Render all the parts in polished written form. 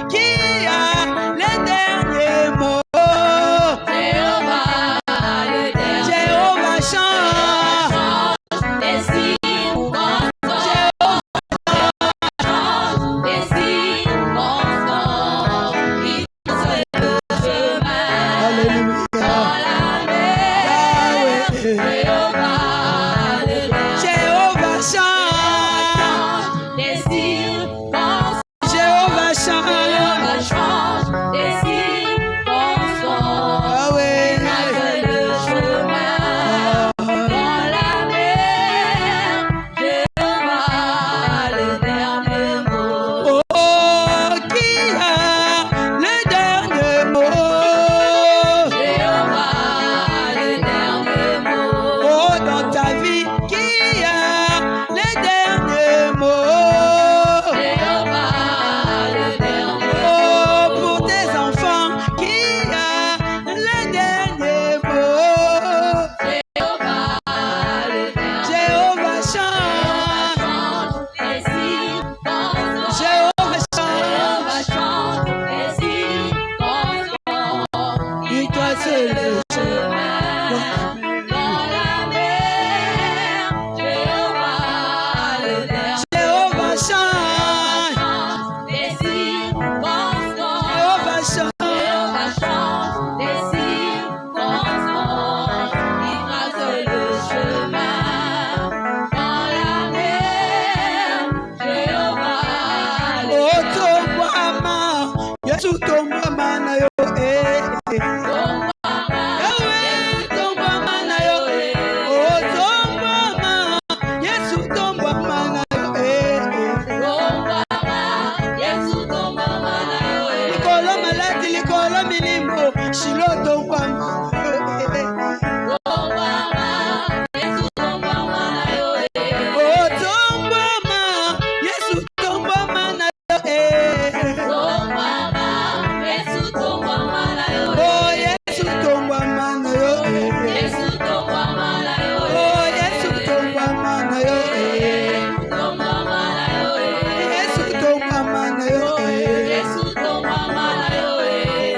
qui a les derniers mots. Jéhovah change des circonstances. Des circonstances. Il trace le chemin. Alléluia. Dans la mer. Jéhovah le dernier. Jéhovah change Des circonstances. Jéhovah change. Jéhovah change des circonstances. Ah oui. Il trace le chemin. Dans la mer. Jéhovah le dernier mot. Oh, qui a le dernier mot? Jéhovah le dernier mot. Oh, dans ta vie, qui a les derniers mots? Jéhovah le dernier Oh, pour tes enfants, qui a les derniers mots? Jéhovah le dernier Jéhovah change. change les circonstances. Jéhovah Jéhovah change. change les circonstances. Il doit se lever. Chemin dans la mer. Jéhovah le dernier Jéhovah change. change les circonstances. Jéhovah change. Jéhovah change les circonstances. Il trace le chemin dans la mer. Jéhovah le Oh, Tombama, Yesu Tombama na yo, Yahweh, Tombama na yo, oh, Tombama, Yesu Tombama na yo, Likolo maladi, likolo milimo, Shilo Tombama na yo, oh, Tombama, Yesu Tombama na yo, oh, Yesu Tombama na yo, oh, Yesu Tombama na yo, Yesu Tombama na yo,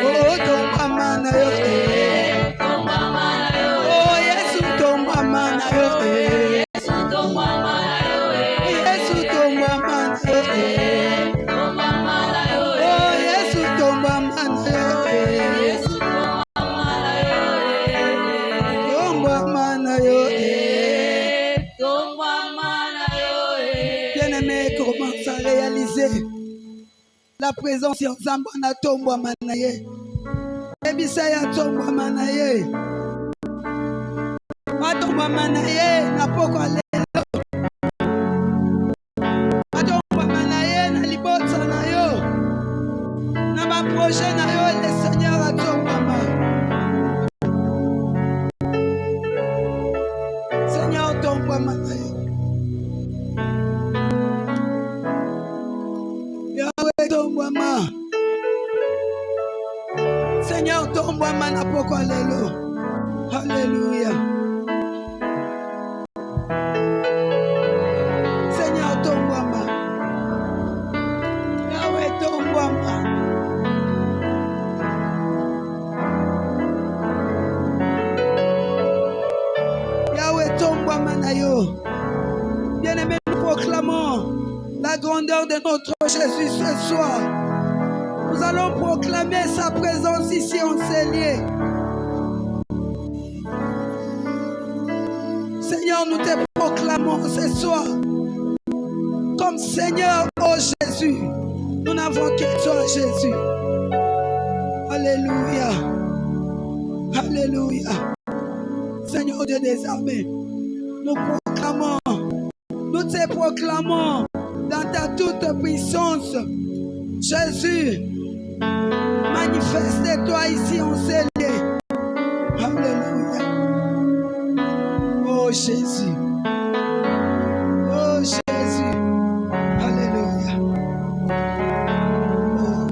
oh, Tombama na yo, oh, Yesu Tombama na yo, Yesu Tombama na yo, oh, Yesu Tombama na yo, Tombama na yo, bien-aimé, commence à réaliser la présence de Zambana Tombama na ye, Ebisaya Tombama na ye, Tombama na ye, na poko lelo, Tombama na ye, na libota na yo, na ma projet na yo, le Seigneur a Tombama. Seigneur Tombama na yo, Yahweh Tombama, Seigneur Tombama na poko lelo. Alléluia. Seigneur Tombama, Yahweh Tombama, Yahweh Tombama na yo. Bien-aimés, nous proclamons la grandeur de notre Jésus ce soir. Nous allons proclamer sa présence ici en ces lieux. Seigneur, nous te proclamons ce soir comme Seigneur, oh Jésus. Nous n'avons que toi, Jésus. Alléluia. Alléluia. Seigneur Dieu des armées, nous proclamons, nous te proclamons dans ta toute puissance. Jésus, manifeste-toi ici en ces lieux. Alléluia. Oh Jésus. Oh Jésus. Alléluia. Oh.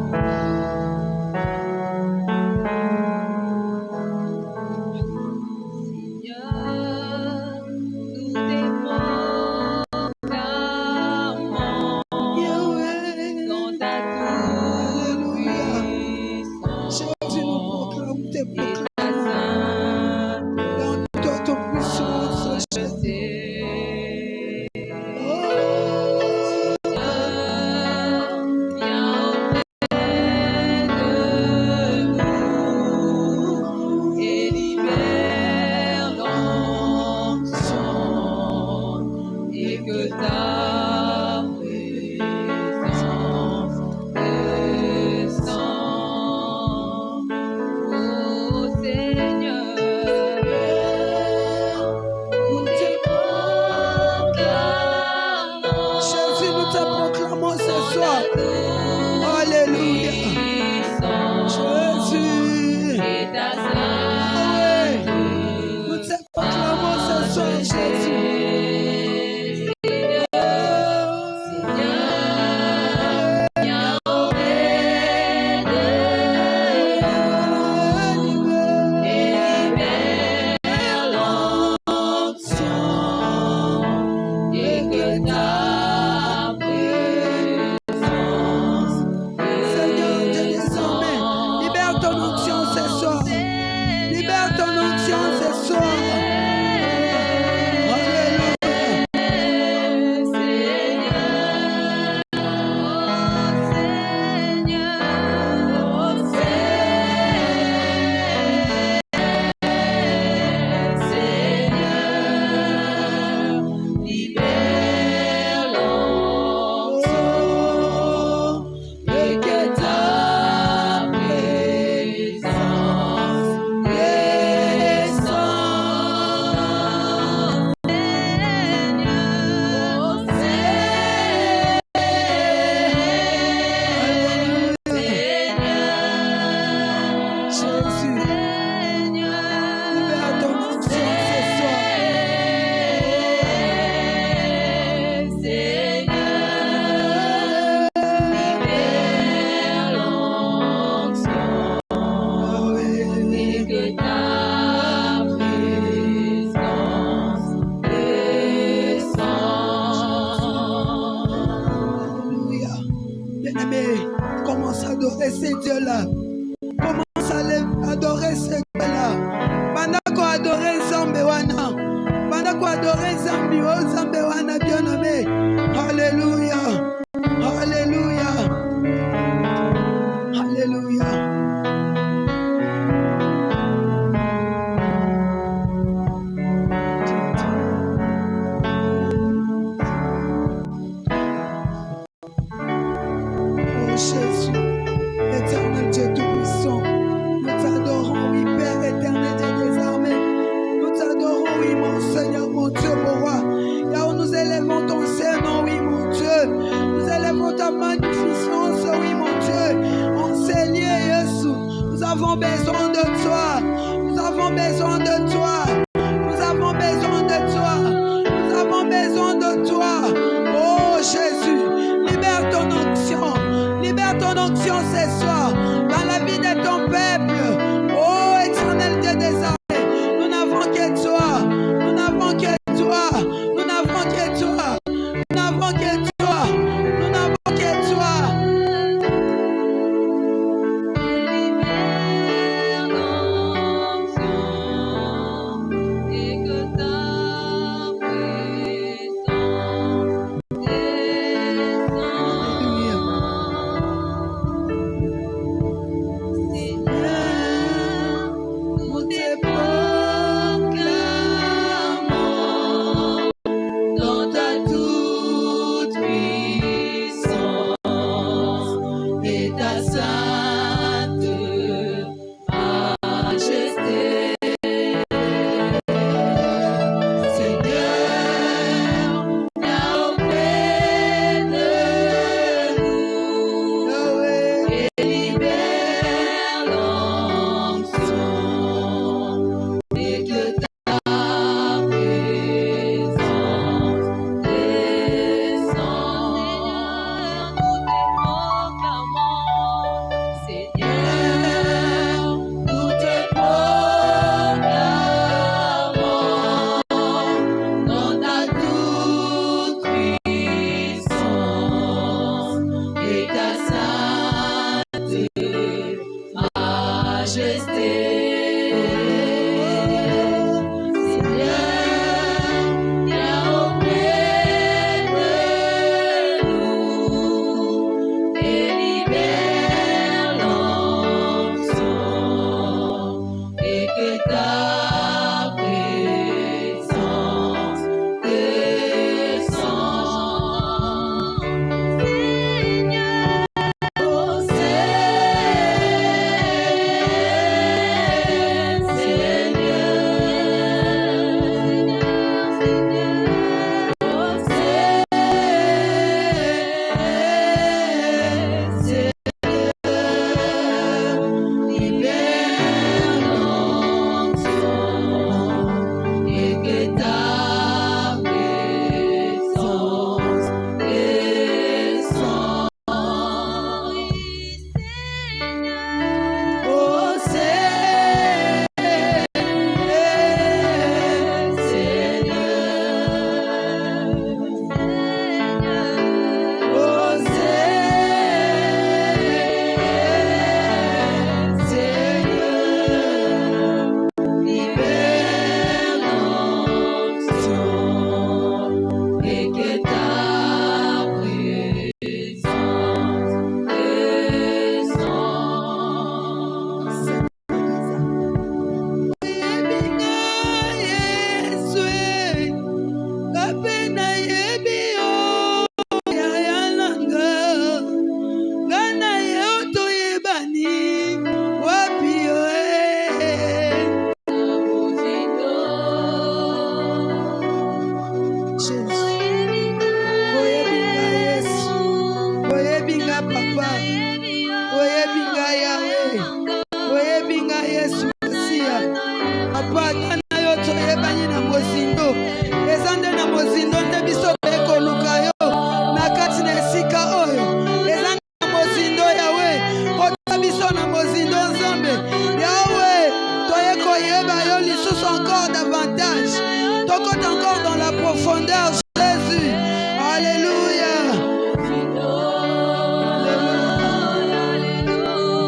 ces dieux-là. Commence à adorer ces dieux-là. Pendant qu'on adore Zambewana. Pendant qu'on adore Zambewana, bien-aimé. Alléluia. Alléluia. Alléluia. Oh Jésus, éternel Dieu Tout-Puissant, nous t'adorons, oui Père éternel Dieu des armées. Nous t'adorons, oui mon Seigneur, mon Dieu, mon roi. Là où nous élevons ton Seigneur, oui mon Dieu. Nous élevons ta magnificence, oui mon Dieu. Enseignez Jésus, nous avons besoin de toi. Nous avons besoin de toi. Nous avons besoin de toi. Nous avons besoin de toi. Oh Jésus, libère ton onction. Libère ton onction ce soir dans la vie de ton peuple. Oh éternel Dieu des armées, nous n'avons que toi. Nous n'avons que toi. Nous n'avons que toi. Nous n'avons que toi. Nous n'avons que toi. Et que ta Nous te proclamons dans ta toute puissance et ta sainte majesté. Seigneur, viens auprès de nous Yahweh. et libère l'onction et que ta présence descende. Seigneur, nous te proclamons dans ta toute puissance et ta sainte majesté. Seigneur, viens auprès de nous et libère l'onction et que ta présence descende. Seigneur, oh profondeur, Jésus. Alléluia. Alléluia.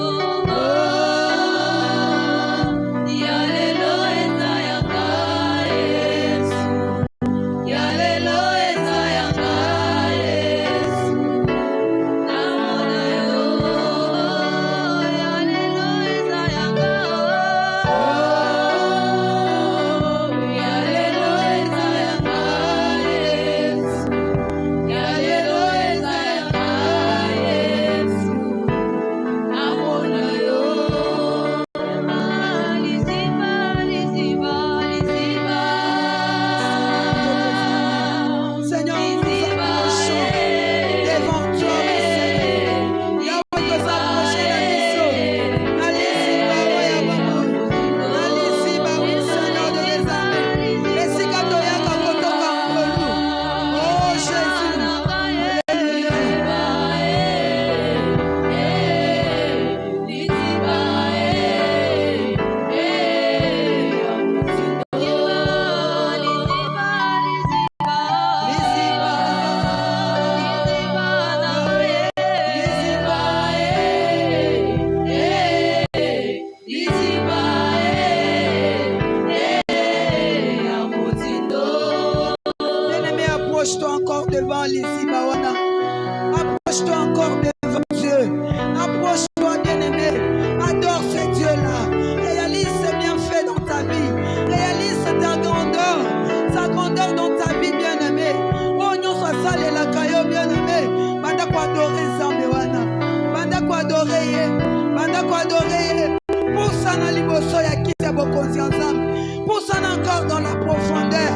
bokonzi ensemble. Pousse encore dans la profondeur.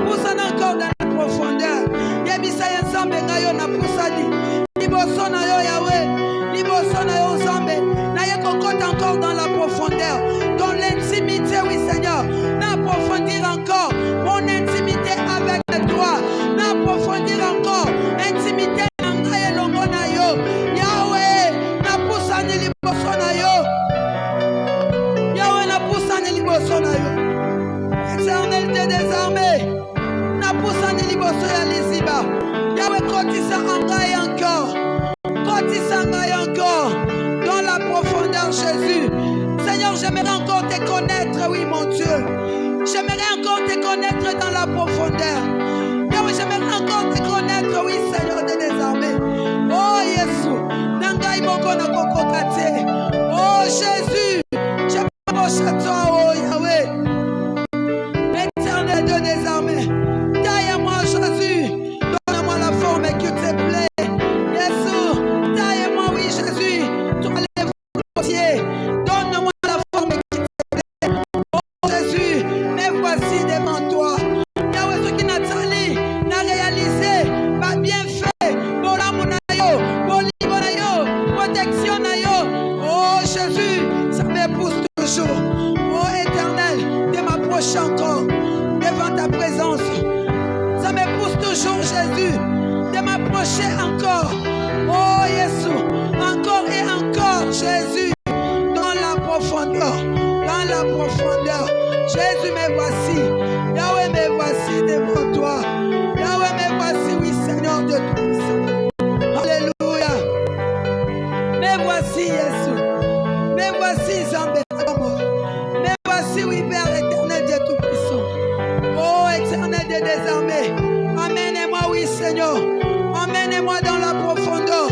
Pousse encore dans la profondeur. Yebisa ensemble ngayo na pusani. Liboso na yo Yahweh. Liboso na yo ensemble. Na ye kokota encore dans la profondeur. Dans l'intimité, oui Seigneur. N'approfondir encore mon intimité avec toi. N'approfondir encore intimité na ngai longo na yo. Yahweh, na pusani liboso na yo. Yahweh, na pusani liboso na yo. Éternel Dieu des armées, na pusani liboso ya liziba. Yahweh, kotisa ngai encore. Kotisa ngai encore dans la profondeur, Jésus. Seigneur, j'aimerais encore te connaître, oui mon Dieu. J'aimerais encore te connaître dans la profondeur. Yahweh, j'aimerais encore te connaître, oui Seigneur de des armées. Oh Jésus, nangai moko na kokokate. Oh Jésus, je m'approche à toi, oh Yahweh. Éternel Dieu des armées, taille-moi Jésus, donne-moi la forme qui te plaît. Jésus, taille-moi, oui Jésus, toi les volontiers, donne-moi la forme qui te plaît. Oh Jésus, me voici devant toi. Yahweh, ce qui n'a tali, n'a réalisé, pas bien fait. Bolamu na yo, bolibo na yo, protection na yo. Oh Jésus, ça me pousse toujours. Oh Éternel, de m'approcher encore devant ta présence. Ça me pousse toujours, Jésus, de m'approcher encore. Oh Jésus, encore et encore, Jésus, dans la profondeur, dans la profondeur. Jésus, me voici. Yahweh, me voici devant toi. Yahweh, me voici, oui, Seigneur de tout. Alléluia. Me voici, Jésus. Me voici, Zambé. Me voici, oui, Père éternel de tout-puissant. Oh, éternel de des armées. Amène-moi, oui, Seigneur. Amène-moi dans la profondeur.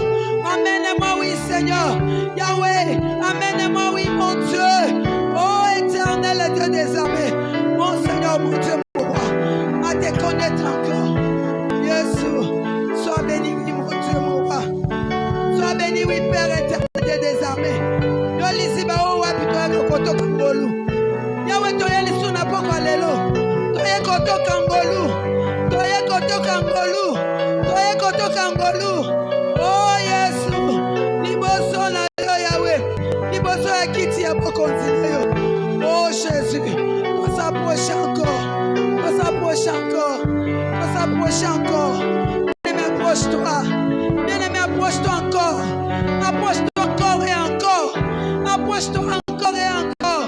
Amène-moi, oui, Seigneur. Yahweh, amène-moi, oui, mon Dieu. Oh, éternel Dieu des armées. Mon Seigneur, mon Dieu, mon roi. À te connaître encore. Jésus, sois béni, oui, mon Dieu, mon roi. Sois béni, oui, Père éternel Dieu des armées. Yo lisiba o wapi toye kotoka ngolu. Yahweh, toye lisuna poko lelo. Toye kotoka ngolu. Toye kotoka ngolu. Toye kotoka ngolu. Oh Yesu, liboso na yo Yahweh. Liboso ya kiti ya bokonzi na yo. Oh Jésus, on s'approche encore. On s'approche encore. On s'approche encore. Bien-aimé, approche-toi. Bien-aimé, approche-toi encore. Approche-toi encore et encore. Approche-toi encore et encore.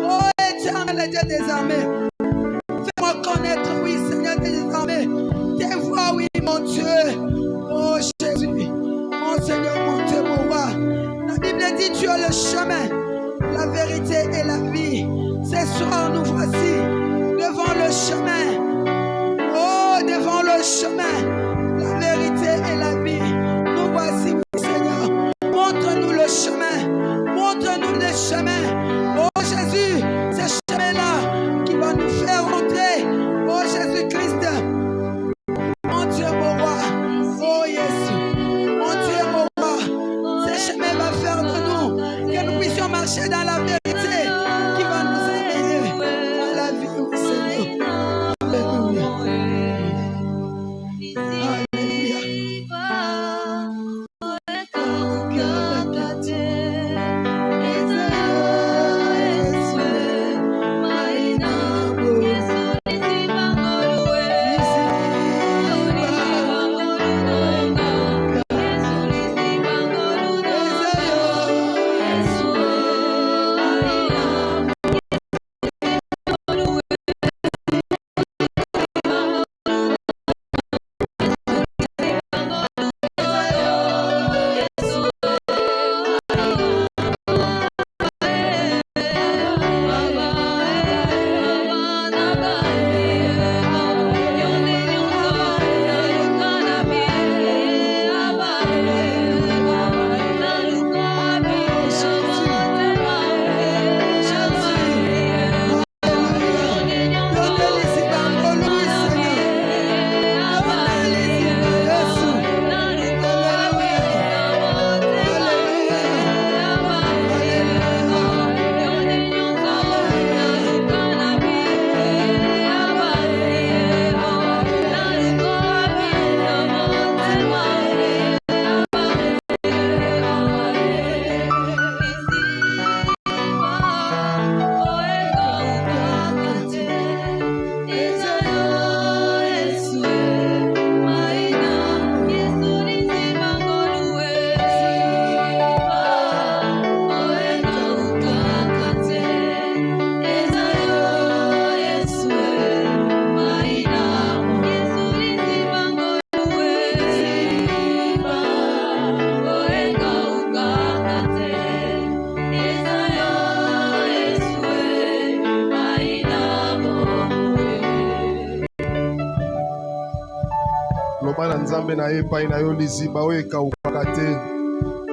Oh éternel Dieu des armées. Fais-moi connaître, oui, Seigneur des armées. Tes voix, oui, mon Dieu. Oh Jésus, mon Seigneur, mon Dieu, mon roi. La Bible dit, tu es le chemin, la vérité et la vie. Ce soir, nous voici devant le chemin. Oh, devant le chemin, la vérité et la vie. Nous voici, oui, Seigneur. Montre-nous le chemin. Montre-nous le chemin. Oh Jésus, ce chemin-là qui va nous faire entrer. Oh Jésus-Christ. Mon Dieu, mon roi. Oh Jésus. Mon Dieu, mon roi. Ce chemin va faire de nous que nous puissions marcher dans la vérité qui va nous amener dans la vie, oui, Seigneur. Alléluia.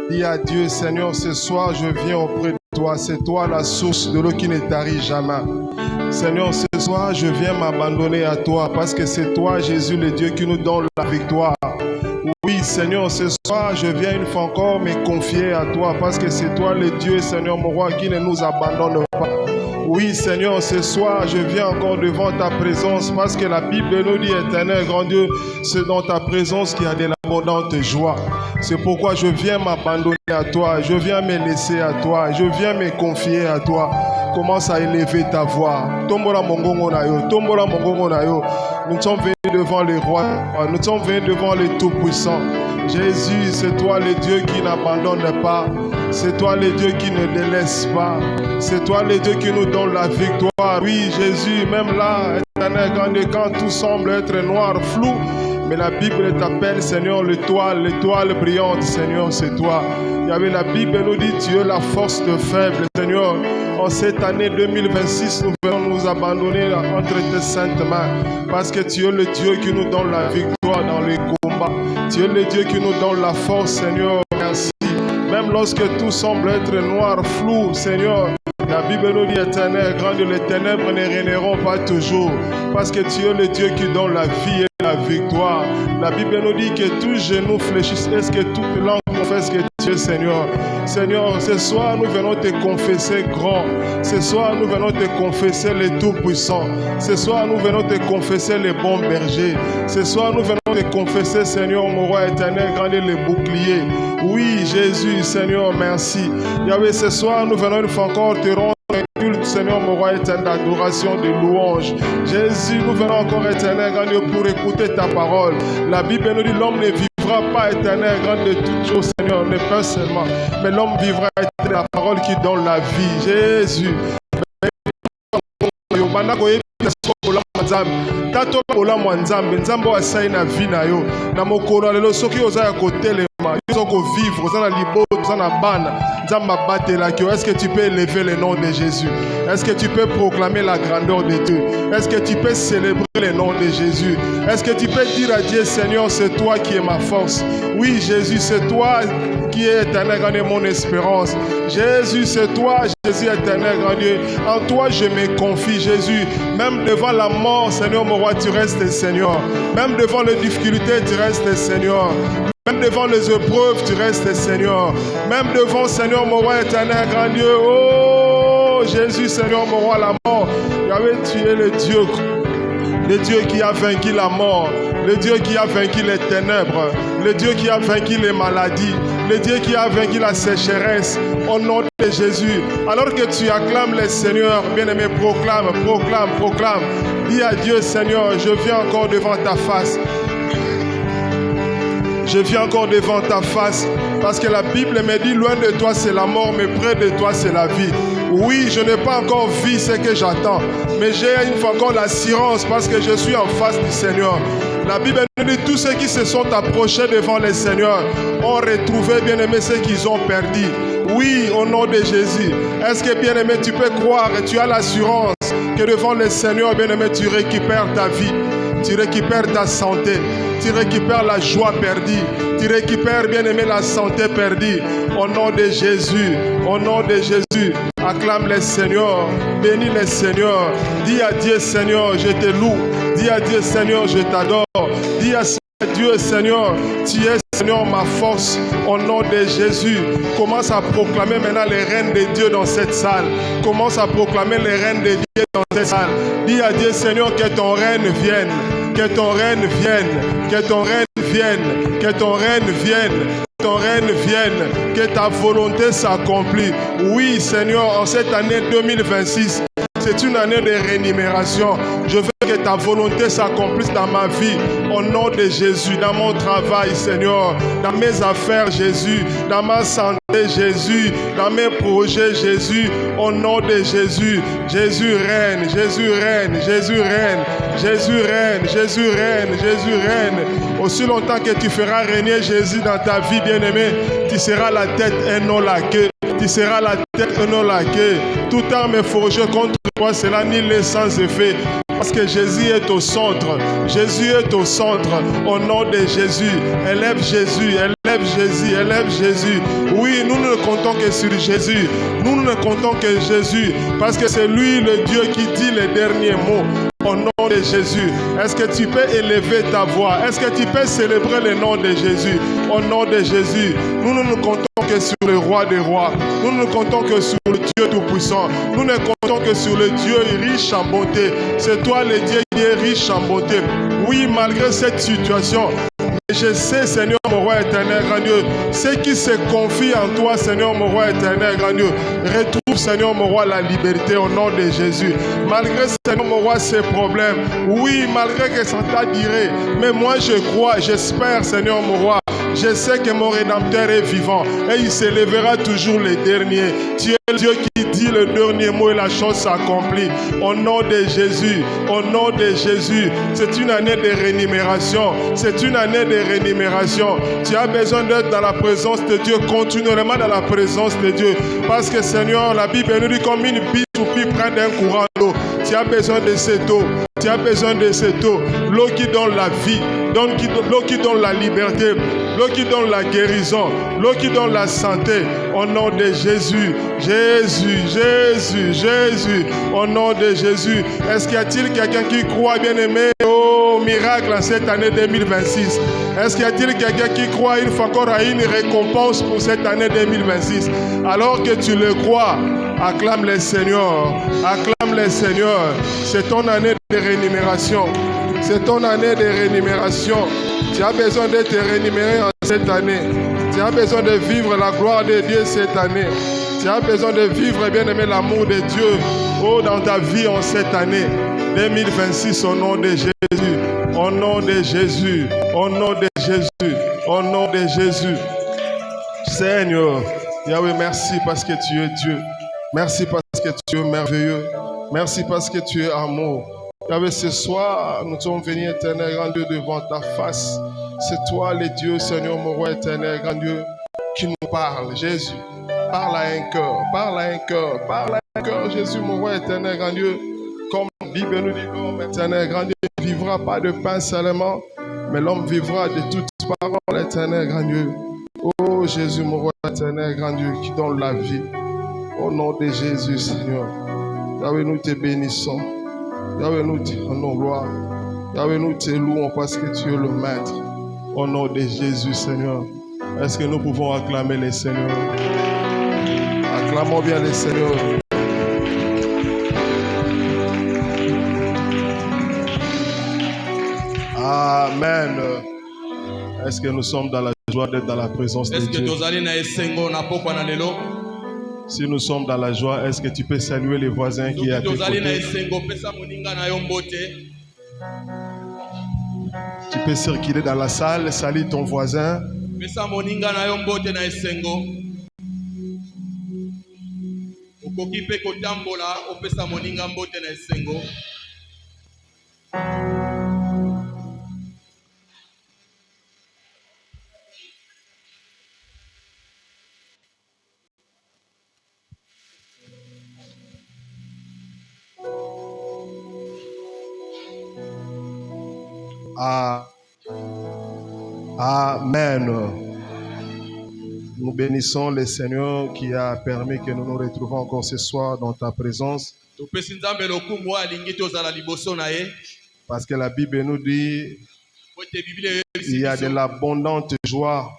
Dis à Dieu, Seigneur, ce soir je viens auprès de toi. C'est toi la source de l'eau qui ne tarit jamais. Seigneur, ce soir je viens m'abandonner à toi parce que c'est toi, Jésus, le Dieu qui nous donne la victoire. Oui, Seigneur, ce soir je viens une fois encore me confier à toi parce que c'est toi le Dieu, Seigneur, mon roi, qui ne nous abandonne pas. Oui, Seigneur, ce soir, je viens encore devant ta présence parce que la Bible nous dit, éternel, grand Dieu, c'est dans ta présence qu'il y a de l'abondante joie. C'est pourquoi je viens m'abandonner à toi, je viens me laisser à toi, je viens me confier à toi. Commence à élever ta voix. Tombola mongongo na yo, tombola mongongo na yo. Nous sommes venus devant le roi, nous sommes venus devant le Tout-Puissant. Jésus, c'est toi le Dieu qui n'abandonne pas. C'est toi le Dieu qui ne délaisse pas. C'est toi le Dieu qui nous donne la victoire. Oui, Jésus, même là, éternel, quand tout semble être noir, flou, mais la Bible t'appelle, Seigneur, l'étoile brillante, Seigneur, c'est toi. La Bible nous dit, tu es la force de faible, Seigneur. En cette année 2026, nous venons nous abandonner entre tes saintes mains. Parce que tu es le Dieu qui nous donne la victoire dans les combats. Tu es le Dieu qui nous donne la force, Seigneur. Merci. Même lorsque tout semble être noir, flou, Seigneur, la Bible nous dit, éternel, grand Dieu, les ténèbres ne régneront pas toujours. Parce que tu es le Dieu qui donne la vie et la victoire. La Bible nous dit que tous genoux fléchissent. Est-ce que toute langue confesse que tu es Seigneur? Seigneur, ce soir nous venons te confesser grand. Ce soir nous venons te confesser le Tout-Puissant. Ce soir nous venons te confesser le bon berger. Ce soir nous venons te confesser, Seigneur, mon roi éternel, grand Dieu, le bouclier. Oui, Jésus, Seigneur, merci. Yahweh, ce soir nous venons une fois encore te rendre culte, Seigneur, mon roi éternel, d'adoration, de louange. Jésus, nous venons encore, éternel, grand Dieu, pour écouter ta parole. La Bible nous dit, l'homme ne vivra pas, éternel, grand de toutes choses, Seigneur, ne pas seulement, mais l'homme vivra, éternel, la parole qui donne la vie. Jésus. Tato ola mwanzambe nzambe wa sai na vie na yo na mokolo lelo soki oza ya kotelema yo ko vivre oza na libo oza na bana nzamba batela ki. Est-ce que tu peux élever le nom de Jésus? Est-ce que tu peux proclamer la grandeur de Dieu? Est-ce que tu peux célébrer le nom de Jésus? Est-ce que tu peux dire à Dieu, Seigneur, c'est toi qui es ma force? Oui, Jésus, c'est toi qui est éternel, grand Dieu, mon espérance. Jésus, c'est toi, Jésus, éternel, grand Dieu. En toi, je me confie, Jésus. Même devant la mort, Seigneur, mon roi, tu restes Seigneur. Même devant les difficultés, tu restes Seigneur. Même devant les épreuves, tu restes Seigneur. Même devant, Seigneur, mon roi, éternel, grand Dieu. Oh, Jésus, Seigneur, mon roi, la mort. Yahweh, tu es le Dieu qui a vaincu la mort, le Dieu qui a vaincu les ténèbres, le Dieu qui a vaincu les maladies, le Dieu qui a vaincu la sécheresse, au nom de Jésus. Alors que tu acclames les Seigneurs, bien-aimé, proclame. Dis à Dieu, Seigneur, je viens encore devant ta face. Je viens encore devant ta face parce que la Bible me dit, loin de toi c'est la mort, mais près de toi c'est la vie. Oui, je n'ai pas encore vu ce que j'attends, mais j'ai une fois encore l'assurance parce que je suis en face du Seigneur. La Bible nous dit, tous ceux qui se sont approchés devant le Seigneur ont retrouvé, bien-aimé, ce qu'ils ont perdu. Oui, au nom de Jésus. Est-ce que, bien-aimé, tu peux croire et tu as l'assurance que devant le Seigneur, bien-aimé, tu récupères ta vie, tu récupères ta santé, tu récupères la joie perdue, tu récupères, bien-aimé, la santé perdue. Au nom de Jésus, au nom de Jésus, acclame le Seigneur, bénis le Seigneur. Dis à Dieu, Seigneur, je te loue. Dis à Dieu, Seigneur, je t'adore. Dis à Dieu, Seigneur, tu es, Seigneur, ma force. Au nom de Jésus, commence à proclamer maintenant les reines de Dieu dans cette salle. Commence à proclamer les reines de Dieu dans cette salle. Dis à Dieu, Seigneur, que ton règne vienne. Que ton règne vienne. Que ton règne vienne. Que ton règne vienne. Ton règne vienne, que ta volonté s'accomplit. Oui, Seigneur, en cette année 2026, c'est une année de rémunération. Je veux que ta volonté s'accomplisse dans ma vie. Au nom de Jésus, dans mon travail, Seigneur, dans mes affaires, Jésus, dans ma santé, Jésus, dans mes projets, Jésus, au nom de Jésus. Jésus règne, Jésus règne, Jésus règne, Jésus règne, Jésus règne, Jésus règne. Aussi longtemps que tu feras régner Jésus dans ta vie, bien-aimé, tu seras la tête et non la queue. Tu seras la tête et non la queue. Tout arme forgée contre toi, cela n'est sans effet. Parce que Jésus est au centre. Jésus est au centre. Au nom de Jésus. Élève Jésus. Élève Jésus. Élève Jésus. Oui, nous ne comptons que sur Jésus. Nous ne comptons que Jésus. Parce que c'est lui le Dieu qui dit les derniers mots. Au nom de Jésus, est-ce que tu peux élever ta voix? Est-ce que tu peux célébrer le nom de Jésus? Au nom de Jésus, nous ne nous comptons que sur le roi des rois. Nous ne comptons que sur le Dieu tout-puissant. Nous ne comptons que sur le Dieu riche en bonté. C'est toi le Dieu qui est riche en bonté. Oui, malgré cette situation, je sais, Seigneur, mon roi éternel, grand Dieu, ceux qui se confient en toi, Seigneur, mon roi éternel, grand Dieu, retrouve, Seigneur, mon roi, la liberté au nom de Jésus. Malgré, Seigneur, mon roi, ces problèmes, oui, malgré que ça t'a duré, mais moi, je crois, j'espère, Seigneur, mon roi, je sais que mon Rédempteur est vivant et il s'élèvera toujours le dernier. Tu es le Dieu qui dit le dernier mot et la chose s'accomplit. Au nom de Jésus, au nom de Jésus, c'est une année de rémunération. C'est une année de rémunération. Tu as besoin d'être dans la présence de Dieu, continuellement dans la présence de Dieu. Parce que Seigneur, la Bible nous dit comme une bille prend d'un courant d'eau. Tu as besoin de cette eau. Tu as besoin de cette eau. L'eau qui donne la vie. L'eau qui donne la liberté. L'eau qui donne la guérison. L'eau qui donne la santé. Au nom de Jésus. Jésus, Jésus, Jésus. Au nom de Jésus. Est-ce qu'il y a-t-il quelqu'un qui croit, bien-aimé, au miracle en cette année 2026? Est-ce qu'il y a-t-il quelqu'un qui croit une fois encore à une récompense pour cette année 2026? Alors que tu le crois, acclame le Seigneur. Acclame le Seigneur. C'est ton année de rémunération. C'est ton année de rémunération. Tu as besoin d'être rémunéré en cette année. Tu as besoin de vivre la gloire de Dieu cette année. Tu as besoin de vivre, bien aimé, l'amour de Dieu dans ta vie en cette année 2026 au nom de Jésus. Au nom de Jésus. Au nom de Jésus. Au nom de Jésus. Seigneur, Yahweh, merci parce que tu es Dieu. Merci parce que tu es merveilleux. Merci parce que tu es amour. Yahweh, ce soir, nous sommes venus, éternel, grand Dieu, devant ta face. C'est toi, le Dieu, Seigneur, mon roi éternel, grand Dieu, qui nous parle. Jésus, parle à un cœur, parle à un cœur, parle à un cœur. Jésus, mon roi éternel, grand Dieu, comme la Bible nous dit, l'homme éternel, grand Dieu, ne vivra pas de pain seulement, mais l'homme vivra de toutes paroles, éternel, grand Dieu. Oh Jésus, mon roi éternel, grand Dieu, qui donne la vie. Au nom de Jésus, Seigneur. Yahweh, nous te bénissons. Yahweh, nous te rendons gloire. Yahweh, nous te louons parce que tu es le maître. Au nom de Jésus, Seigneur. Est-ce que nous pouvons acclamer le Seigneur? Acclamons bien le Seigneur. Amen. Est-ce que nous sommes dans la joie d'être dans la présence de Dieu? Si nous sommes dans la joie, est-ce que tu peux saluer les voisins qui sont à tes côtés? Tu peux circuler dans la salle, saluer ton voisin. Amen. Nous bénissons le Seigneur qui a permis que nous nous retrouvions encore ce soir dans ta présence. Parce que la Bible nous dit il y a de l'abondante joie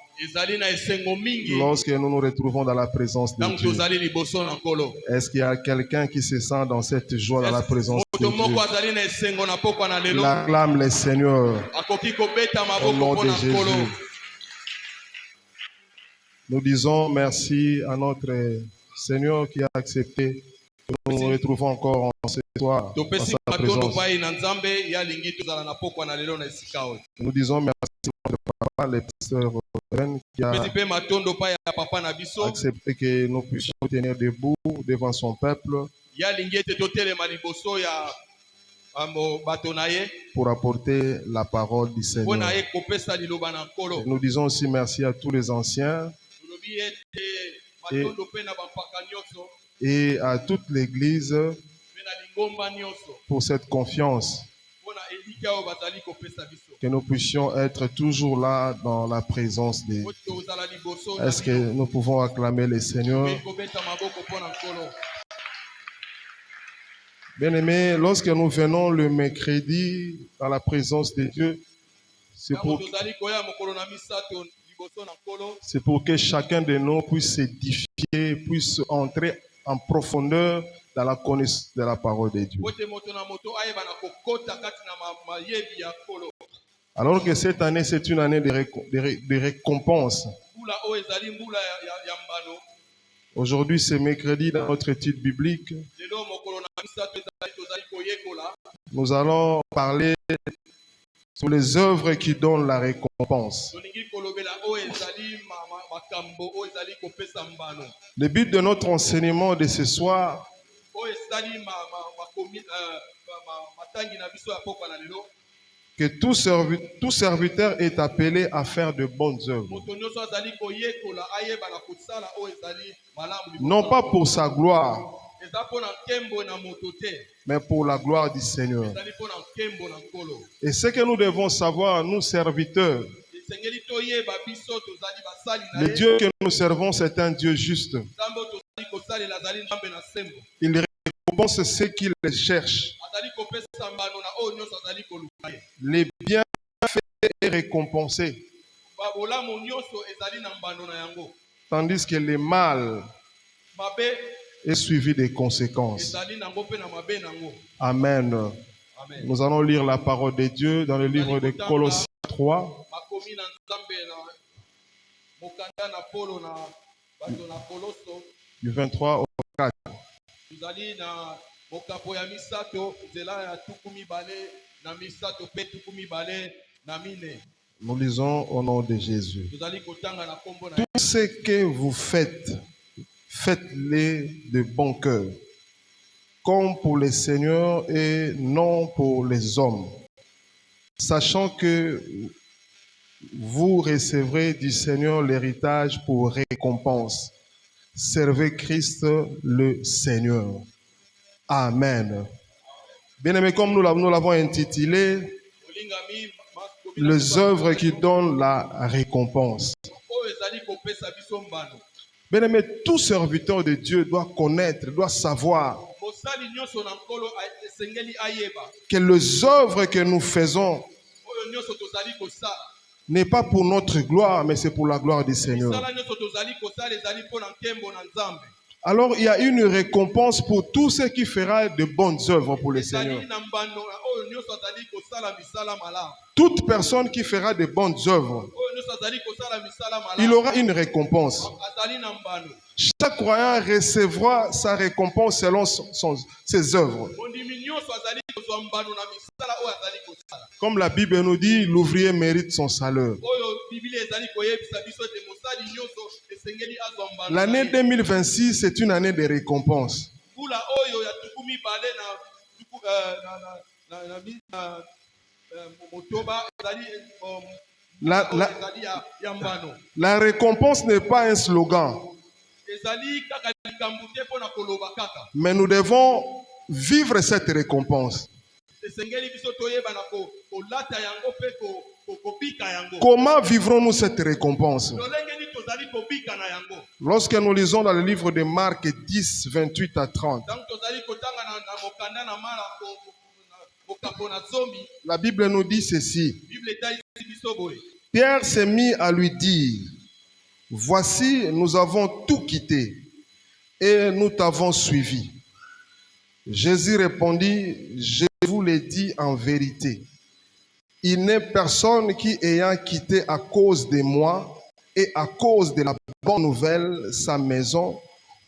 lorsque nous nous retrouvons dans la présence de Dieu. Est-ce qu'il y a quelqu'un qui se sent dans cette joie dans la présence de Dieu? Il acclame le Seigneur au nom de Jésus. Nous disons merci à notre Seigneur qui a accepté que nous nous retrouvons encore en ce soir dans sa présence. Nous disons merci à notre papa, le pasteur qui a accepté que nous puissions tenir debout devant son peuple pour apporter la parole du Seigneur. Nous disons aussi merci à tous les anciens et à toute l'église lingomba nyonso pour cette confiance, mpona elika oyo bazali kopesa biso que nous puissions être toujours là dans la présence de... po tozala liboso na Est-ce que bino nous pouvons acclamer le Seigneur? mpe kobeta maboko mpona nkolo. Bien-aimés, lorsque nous venons le mercredi dans la présence de Dieu, c'est ntango pour, tozali koya mokolo na misato liboso na nkolo c'est pour que chacun de nous puisse s'édifier, puisse entrer en profondeur dans la connaissance de la parole de Dieu. po te moto na moto ayeba na kokota kati na mayebi ya nkolo. Alors que cette année, c'est une année de récompense. mbula oyo ezali mbula ya mbano. Aujourd'hui, c'est mercredi dans notre étude biblique. lelo mokolo na misato ezali tozali koyekola Nous allons parler sur les œuvres qui donnent la récompense. tolingi kolobela oyo ezali makambo oyo ezali kopesa mbano Le but de notre enseignement de ce soir, oyo esali matangi na biso ya pokwa na lelo. que tout serviteur est appelé à faire de bonnes œuvres. moto nyonso azali koyekola ayeba na kosala oyo ezali malamu liboso Non na pas nkolo. pour sa gloire, eza mpo na nkembo na moto te, mais pour la gloire du Seigneur. ezali mpo na nkembo na nkolo. Et ce que nous devons savoir, nous serviteurs, esengeli toyeba biso tozali basali na le ye. Dieu que nous servons, c'est un Dieu juste. nzambe oyo tozali kosalela azali nzambe na sembo, Il récompense ceux qui les cherchent. azali kopesa mbano na oyo nyonso azali koluka ye. Les bienfaits est récompensé, bolamu nyonso ezali na mbano na yango, tandis que le mal mabe est suivi des conséquences. ezali nango mpe na mabe nango. Amen. Amen. Nous allons lire la parole de Dieu dans le livre de Colossiens 3, makomi na nzambe na mokanda na polo na bato na koloso. du 23 au 4. tozali na mokapo ya misato nzela ya tuku mibale na misato mpe tuku mibale na mine. Nous lisons au nom de Jésus. tozali kotanga na kombo na Tout ce que vous faites, faites-le de bon cœur, comme pour le Seigneur et non pour les hommes, sachant que vous recevrez du Seigneur l'héritage pour récompense. Servez Christ le Seigneur. Amen. Bien-aimés, comme nous l'avons intitulé, olingami les œuvres qui donnent la récompense. oyo ezali kopesa biso mbano. Bien-aimé, tout serviteur de Dieu doit connaître, doit savoir mosali nyonso na nkolo esengeli ayeba que les œuvres que nous faisons oyo nyonso tozali kosala. n'est pas pour notre gloire, mais c'est pour la gloire du Seigneur. misala nyonso tozali kosala ezali mpo na nkembo na nzambe. Alors, il y a une récompense pour tout ce qui fera de bonnes œuvres pour le Seigneur. ezali na mbano na oyo nyonso azali kosala misala malamu. Toute personne qui fera de bonnes œuvres, oyo nyonso azali kosala misala il malamu aura une récompense. azali na mbano. Chaque croyant recevra sa récompense selon ses œuvres. mondimi nyonso azali kozwa mbano na misala oyo azali kosala. Comme la Bible nous dit, l'ouvrier mérite son salaire. oyo biblia ezali koyebisa biso ete mosali nyonso esengeli azwa mbano. L'année 2026, c'est une année de récompense. mbula oyo ya tuku mibale na motoba ezali ezali ya mbano. La récompense n'est pas un slogan, ezali kaka likambo te mpo na koloba kaka. mais nous devons vivre cette récompense. esengeli biso toyeba na kolata yango mpe kobika yango. Comment vivrons-nous cette récompense? lolenge nini tozali kobika na yango. Lorsque nous lisons dans le livre de Marc 10, 28 à 30, ntango tozali kotanga na mokanda na mala mokambo na zomi, la Bible nous dit ceci. bible etalisi biso boye. Pierre s'est mis à lui dire, voici, nous avons tout quitté et nous t'avons suivi. Jésus répondit, je vous le dis en vérité, il n'est personne qui, ayant quitté à cause de moi et à cause de la bonne nouvelle sa maison,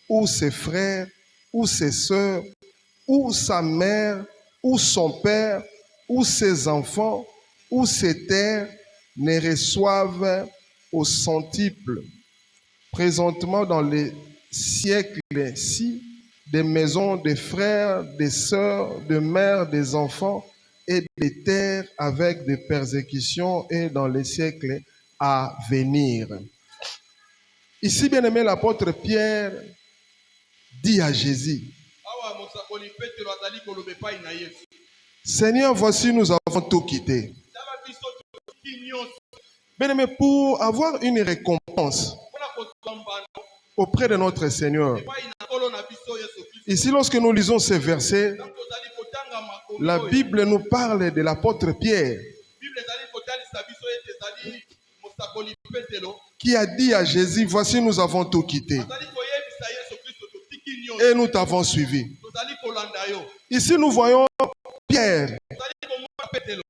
ou ses frères, ou ses sœurs, ou sa mère, ou son père, ou ses enfants, ou ses terres, ne reçoivent au centuple. Présentement dans les siècles-ci, des maisons, des frères, des sœurs, de mères, des enfants et des terres avec des persécutions et dans les siècles à venir. Ici, bien-aimé, l'apôtre Pierre dit à Jésus, awa mosakoli Petelo azali koloba epai na Yesu. Seigneur, voici, nous avons tout quitté. Tala biso tokiki nyonso Bien-aimé, pour avoir une récompense mpona kozwa mbano auprès de notre Seigneur. epai na nkolo na biso Yesu Kristo. Ici, lorsque nous lisons ces versets, Ntango tozali kotanga makomi la oyo, Bible nous parle de l'apôtre Pierre Bible ezali kotalisa biso ete ezali mosakoli Petelo qui a dit à Jésus, voici, nous avons tout quitté azali koyebisa Yesu Kristo totiki nyonso et nous t'avons suivi. tozali kolanda yo. Ici, nous voyons Pierre, Tozali komona Petelo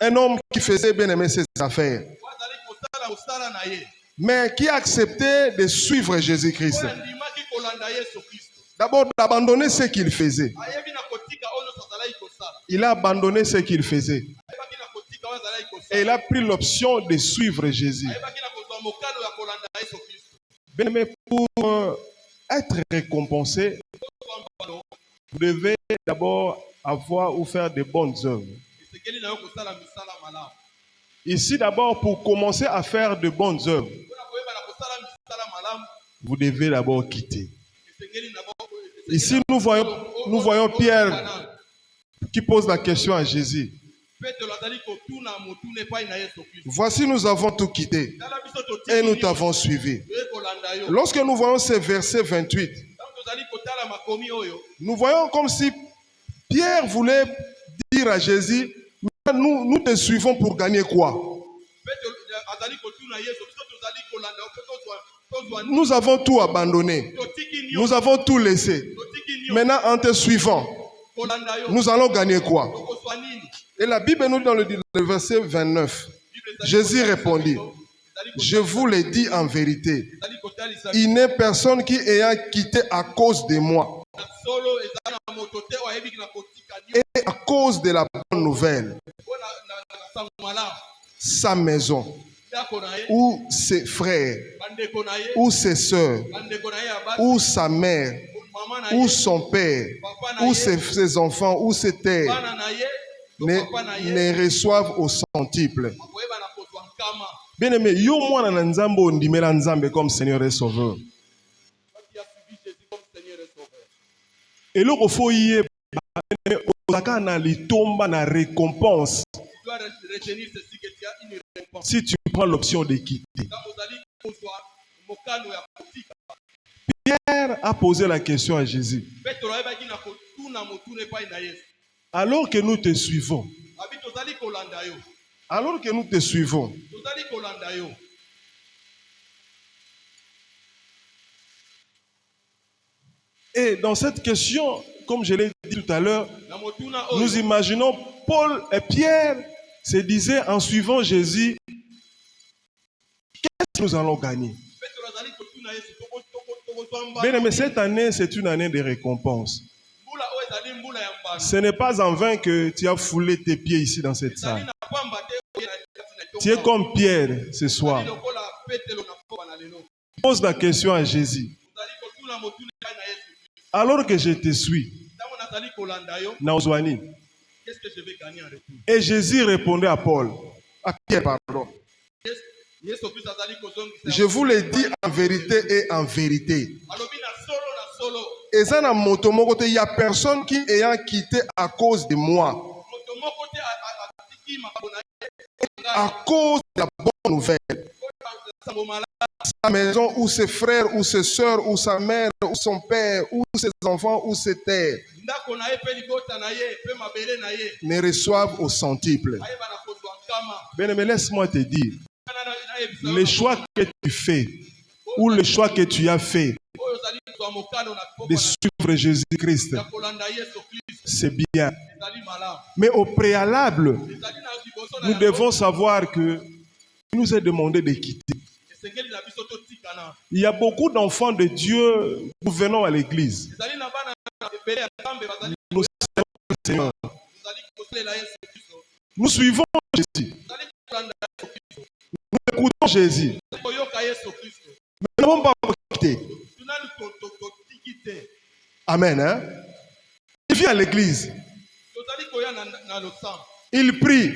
un homme qui faisait bien aimer ses affaires, oyo azali kosala mosala na ye mais qui a accepté de suivre Jésus-Christ. oyo andimaki kolanda Yesu Kristo. D'abord, d'abandonner ce qu'il faisait. Ayebi na kotika oyo nyonso azalaki kosala. Il a abandonné ce qu'il faisait. Ayebaki na kotika oyo azalaki Et il kosala. a pris l'option de suivre Jésus. Ayebaki na kozwa mokano ya kolanda Yesu Kristo. Bien aimé, pour être récompensé, Kozwa mbano, vous devez d'abord avoir ou faire de bonnes œuvres. esekeli na yo kosala misala malamu. Ici, d'abord, pour commencer à faire de bonnes œuvres, Mpona koyeba na kosala misala malamu, vous devez d'abord quitter. esengeli na Ici, nous voyons Pierre qui pose la question à Jésus. Petelo azali kotuna motuna epai na Yesu Kristo. Voici, nous avons tout quitté Tala biso totiki et nous nyonso, t'avons suivi. toye kolanda yo. Lorsque nous voyons ce verset 28, Ntango tozali kotala makomi oyo, nous voyons comme si Pierre voulait dire à Jésus, nous te suivons pour gagner quoi? Petelo azali kotuna Yesu biso tozali kolanda yo, pe tozwa Nous avons tout abandonné. totiki Nous nyonso, avons tout laissé. totiki nyonso, Maintenant, en te suivant, kolanda yo. nous allons gagner quoi? Tokozwa nini? Et la Bible nous dit dans le verset 29, Jésus répondit, je vous le dis en vérité, il n'est personne qui ayant quitté à cause de moi et à cause de la bonne nouvelle, sa maison, ou ses frères, ou ses sœurs, ou sa mère, ou son père, ou ses enfants, ou ses terres, ne reçoivent au centuple. Bien aimé, yo mwana na nzambe ondimela nzambe comme Seigneur et Sauveur. Eloko fo yé ozaka na litomba na récompense si tu prends l'option de quitter. Pierre a posé la question à Jésus. Alors que nous te suivons, alors que nous te suivons, et dans cette question, comme je l'ai dit tout à l'heure, nous imaginons Paul et Pierre se disaient en suivant Jésus, qu'est-ce que nous allons gagner? Bien aimé, cette année, c'est une année de récompense. Ce n'est pas en vain que tu as foulé tes pieds ici dans cette salle. Tu es comme Pierre ce soir. Pose la question à Jésus. Alors que je te suis, Naozwani. Qu'est-ce que je vais gagner en retour? Et Jésus répondait à Paul, à Pierre, pardon. Je vous le dis en vérité et en vérité. Et ça, il n'y a personne qui ayant quitté à cause de moi, à cause de la bonne nouvelle, sa maison, ou ses frères, ou ses soeurs, ou sa mère, ou son père, ou ses enfants, ou ses terres, ne reçoivent au centuple. Bien aimé, laisse-moi te dire, le choix que tu fais, ou le choix que tu as fait de suivre Jésus-Christ, c'est bien. Mais au préalable, nous devons savoir que il nous est demandé de quitter. Il y a beaucoup d'enfants de Dieu, nous venons à l'église. Nous servons le Seigneur. Nous suivons Jésus. Nous écoutons Jésus. Mais nous n'avons pas quitté. Amen. Hein? Il vient à l'église. Il prie.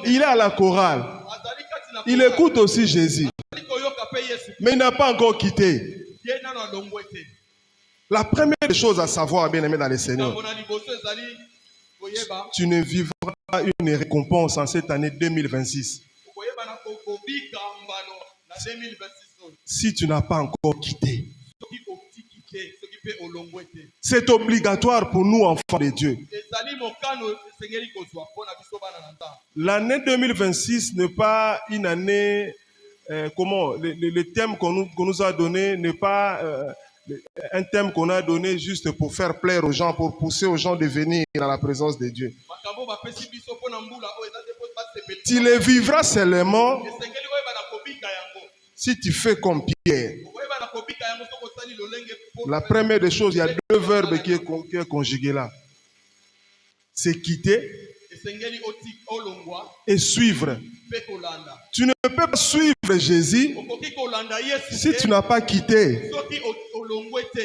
Il est à la chorale. Il écoute aussi Jésus. Mais il n'a pas encore quitté. La première des choses à savoir, bien aimé dans le Seigneur. Ntango na liboso ezali koyeba Tu ne vivras pas une récompense en cette année 2026 koyeba na kobika mbano na 2026 oyo. si tu n'as pas encore quitté. Soki otiki te, soki mpe olongwe te. C'est obligatoire pour nous, enfants de Dieu. Ezali mokano esengeli kozwa mpona biso bana na Nzambe. L'année 2026 n'est pas une année, le thème qu'on nous a donné n'est pas un thème qu'on a donné juste pour faire plaire aux gens, pour pousser aux gens de venir dans la présence de Dieu. Makambo bapesi biso mpona mbula oyo eza te mpo basepeli. Tu le vivras seulement Esengeli koyeba na kobika yango. si tu fais comme Pierre. Koyeba na kobika yango soki osali lolenge mpo. La première des choses, il y a deux verbes qui est conjugué là. C'est quitter Esengeli oti olongwa et suivre. mpe kolanda. Tu ne peux pas suivre Jésus Okoki kolanda Yesu si te, tu n'as pas quitté. soki olongwe te.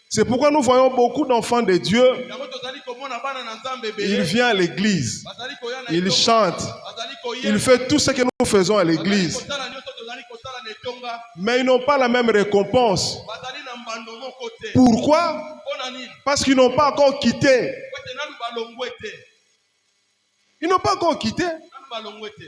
C'est pourquoi nous voyons beaucoup d'enfants de Dieu. Yango tozali komona bana na Nzambe Il ebele. vient à l'église, Bazali koya na il etonga. chante, Bazali koyeba. il fait tout ce que nous faisons à Bazali l'église. kosala nyonso tozali kosala na etonga. Mais ils n'ont pas la même récompense. Bazali na mbando moko te. Pourquoi? Mpona nini? Parce qu'ils n'ont pas encore quitté. Po ete nanu balongwe te. Ils n'ont pas encore quitté. Nanu balongwe te.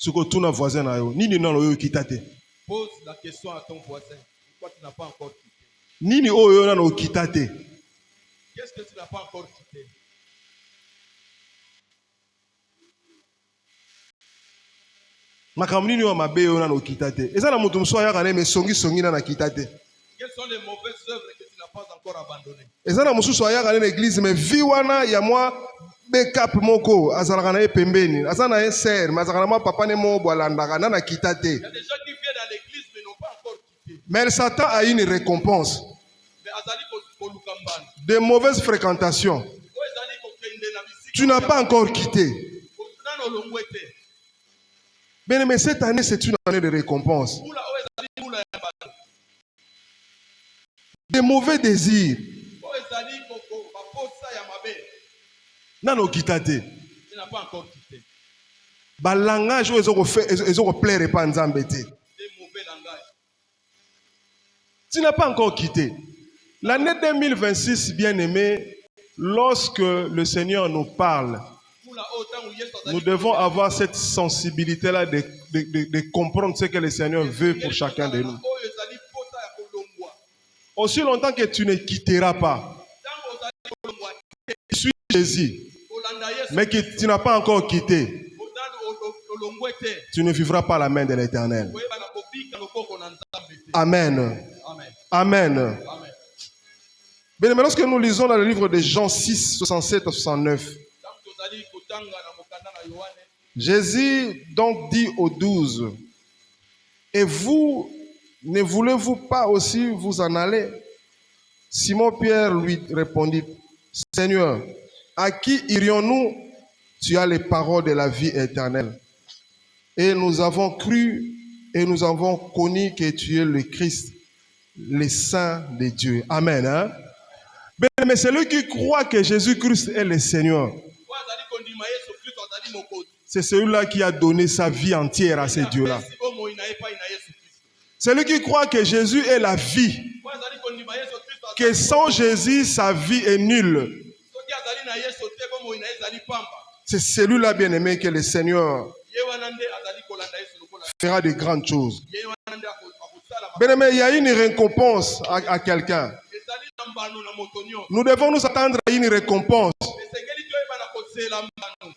Ce que tout nos voisins ont, nini non oyo kitate. Pose la question à ton voisin. Pourquoi tu n'as pas encore quitté? Nini oyo nano kitate. Qu'est-ce que tu n'as pas encore quitté? Makambo nini oyo mabe oyo nano kitate. Eza na mutu mso ayaka na songi na kitate. Quelles sont les mauvaises œuvres que tu n'as pas encore abandonnées? Eza na mususu ayaka na église mais vi wana ya moi backup moko azalaka na ye pembeni. Aza na ye ser, mais azalaka na ma papa ne mo bolandaka na kitate. Il y a des gens qui viennent à l'église mais n'ont pas encore quitté. Mais Satan a une récompense. Mais azali koluka mbano. De mauvaises fréquentations. Oyo ezali kokende na bisika. Tu n'as pas encore quitté. Nanu olongwe te. Bien, mais cette année, c'est une année de récompense. Mbula oyo ezali mbula ya mbano. Des mauvais désirs. Oyo ezali baposa ya mabe. Nano kitate. Tu n'as pas encore quitté. Ba langage où ils ont plaire pas nzambe te. Des mauvais langages. Tu n'as pas encore quitté. L'année 2026, bien aimé, lorsque le Seigneur nous parle, nous devons avoir cette sensibilité-là de comprendre ce que le Seigneur veut pour chacun de nous. Aussi longtemps que tu ne quitteras pas, tu suis Jésus, mais que tu n'as pas encore quitté, tu ne vivras pas la main de l'Éternel. Amen. Amen. Bien, mais lorsque nous lisons dans le livre de Jean 6, 67 à 69, Jésus donc dit aux 12, et vous, ne voulez-vous pas aussi vous en aller? Simon-Pierre lui répondit, Seigneur, à qui irions-nous? Tu as les paroles de la vie éternelle. Et nous avons cru et nous avons connu que tu es le Christ, le Saint de Dieu. Amen. Hein? Mais celui qui croit que Jésus-Christ est le Seigneur, c'est celui-là qui a donné sa vie entière à ce Dieu-là. Celui qui croit que Jésus est la vie, que sans Jésus, sa vie est nulle. C'est celui-là, bien-aimé, que le Seigneur fera de grandes choses. Bien-aimé, il y a une récompense à quelqu'un. Nous devons nous attendre à une récompense.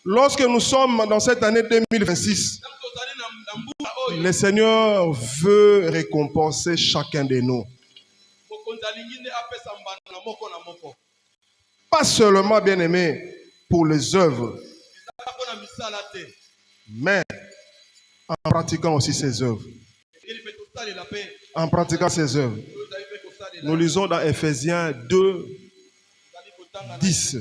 Lorsque nous sommes dans cette année 2026, le Seigneur veut récompenser chacun de nous. Pas seulement, bien-aimé, pour les œuvres, mais en pratiquant aussi ses œuvres. En pratiquant ses œuvres. Nous lisons dans Ephésiens 2, 10.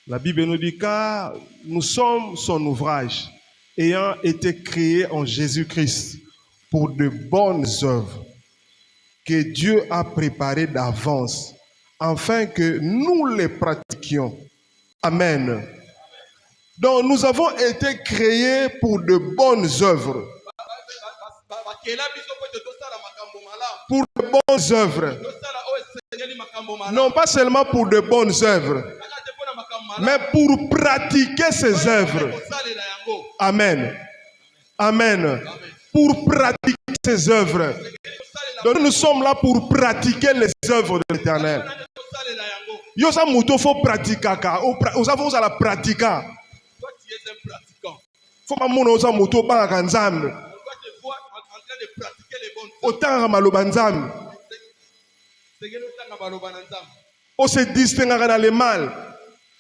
La Bible nous dit, car nous sommes son ouvrage, ayant été créés en Jésus-Christ pour de bonnes œuvres que Dieu a préparées d'avance, afin que nous les pratiquions. Amen. Donc nous avons été créés pour de bonnes œuvres. pour de bonnes œuvres. Non pas seulement pour de bonnes œuvres, mais pour pratiquer ces œuvres. Amen. Amen. Pour pratiquer ces œuvres. Donc nous sommes là pour pratiquer les œuvres de l'Éternel. Yosa muto faut pratiquer. Osa faut la pratiquer. Toi, tu es un pratiquant. Faut pas mon osa muto ba kanzambe. On doit te voir en train de pratiquer les bonnes œuvres. Autant malobanzambe. On se distingue dans le mal.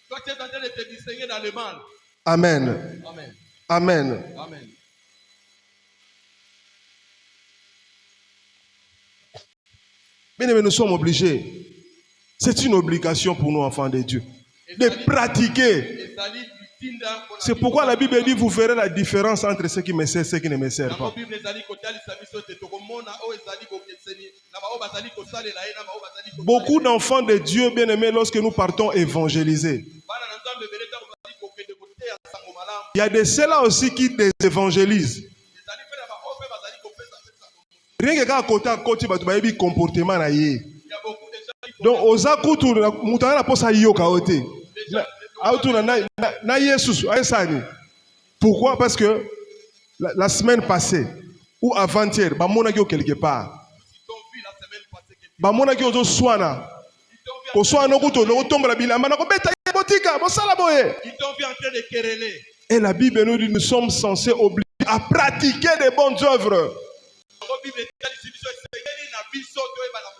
Toi, tu es en train de te distinguer dans le mal. Amen. Amen. Amen. Amen. Bien aimé, nous sommes obligés. C'est une obligation pour nous, enfants de Dieu, de pratiquer. C'est pourquoi la Bible dit vous verrez la différence entre ceux qui me servent et ceux qui ne me servent pas. Beaucoup d'enfants de Dieu, bien aimés, lorsque nous partons évangéliser, il y a de ceux-là aussi qui désévangélisent. Rien que à côté, tu vas comportement. Donc, aux akutu, mutana na posa yoka ote. Na Yesus, pourquoi? Parce que la semaine passée ou avant-hier, ba mona ki quelque part. Ba mona ki ozo swana. Ko swana kuto no tomba la bilamba na ko beta botika, bo sala boye. Ils t'ont vu en train de quereller. Et la Bible nous dit nous sommes censés obliger à pratiquer des bonnes œuvres.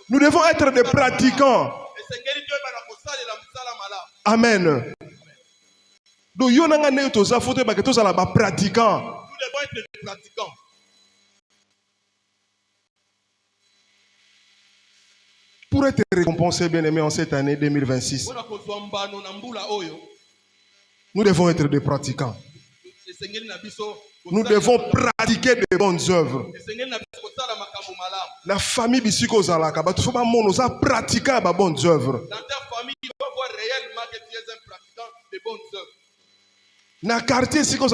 Nous devons être des pratiquants. Amen. Donc, nous devons être des pratiquants. Pour être récompensés, bien aimés, en cette année 2026, nous devons être des pratiquants. Nous devons pratiquer de bonnes œuvres. La famille bisiko zalaka, il faut pratiquer de bonnes œuvres. Dans ta famille, il faut voir réellement que tu es un pratiquant de bonnes œuvres. Dans le quartier, il faut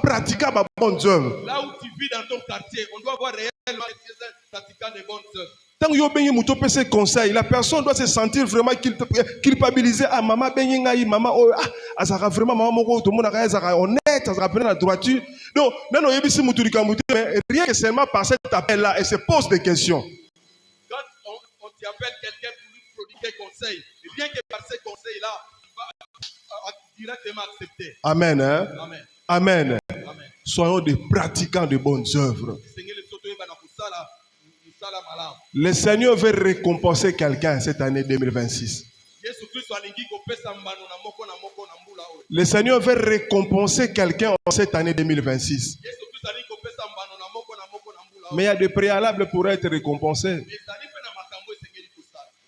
pratiquer de bonnes œuvres. Là où tu vis dans ton quartier, on doit voir réellement que tu es un pratiquant de bonnes œuvres. Tant que tu as conseil, la personne doit se sentir vraiment culpabilisée. Ah, maman, maman, oh, ah, ça vraiment maman, tout le monde est honnête, ça prend la droiture. Donc, non, rien que seulement par cet appel-là, elle se pose des questions. Quand on t'appelle quelqu'un pour lui prodiguer conseil, et bien que par ces conseils-là, il va directement accepter. Amen. Hein? Amen. Amen. Amen. Soyons des pratiquants de bonnes œuvres. Le Seigneur veut récompenser quelqu'un cette année 2026. Le Seigneur veut récompenser quelqu'un en cette année 2026. Mais il y a des préalables pour être récompensé.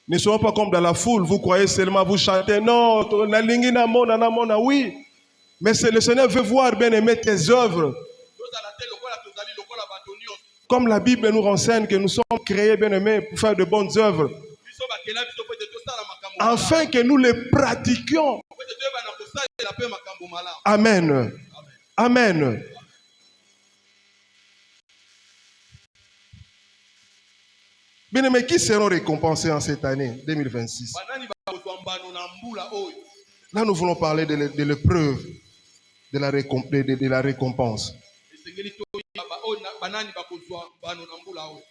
Ne soyons pas comme dans la foule, vous croyez seulement, vous chantez, non, oui. Mais le Seigneur veut voir, bien aimé, tes œuvres. Comme la Bible nous renseigne que nous sommes créés, bien aimés, pour faire de bonnes œuvres. Afin que nous les pratiquions. Amen. Amen. Bien aimés, qui seront récompensés en cette année 2026? Là, nous voulons parler de l'épreuve, de la récompense.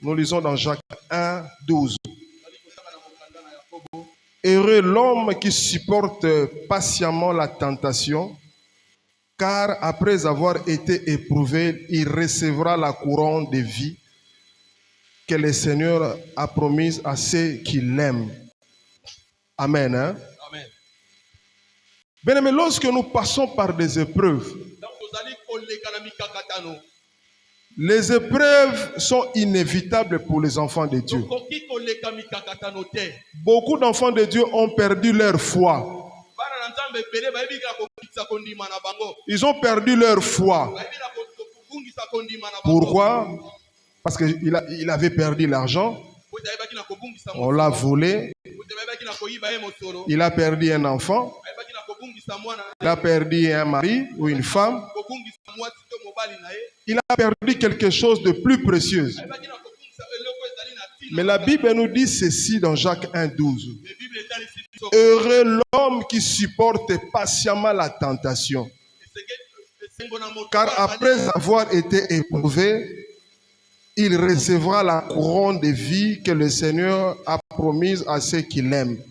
Nous lisons dans Jacques 1, 12. Heureux l'homme qui supporte patiemment la tentation, car après avoir été éprouvé, il recevra la couronne de vie que le Seigneur a promise à ceux qui l'aiment. Amen. Hein? Amen. Bien aimé, lorsque nous passons par des épreuves, les épreuves sont inévitables pour les enfants de Dieu. Beaucoup d'enfants de Dieu ont perdu leur foi. Ils ont perdu leur foi. Pourquoi? Parce qu'il avait perdu l'argent. On l'a volé. Il a perdu un enfant. Il a perdu un mari ou une femme. Il a perdu quelque chose de plus précieux. Mais la Bible nous dit ceci dans Jacques 1,12. Heureux l'homme qui supporte patiemment la tentation. Car après avoir été éprouvé, il recevra la couronne de vie que le Seigneur a promise à ceux qui l'aiment.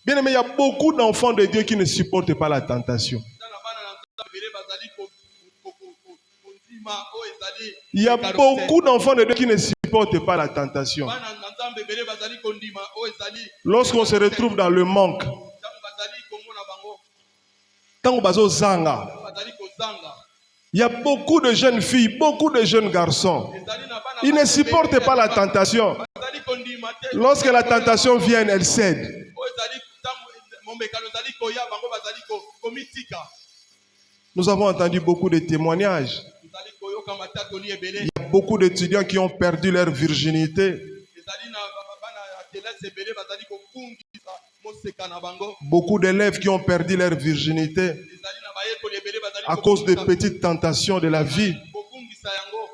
Bien aimé, il y a beaucoup d'enfants de Dieu qui ne supportent pas la tentation. Il y a beaucoup d'enfants de Dieu qui ne supportent pas la tentation. Lorsqu'on se retrouve dans le manque, il y a beaucoup de jeunes filles, beaucoup de jeunes garçons. Ils ne supportent pas la tentation. Lorsque la tentation vient, elles cèdent. Nous avons entendu beaucoup de témoignages. Il y a beaucoup d'étudiants qui ont perdu leur virginité. Beaucoup d'élèves qui ont perdu leur virginité à cause des petites tentations de la vie,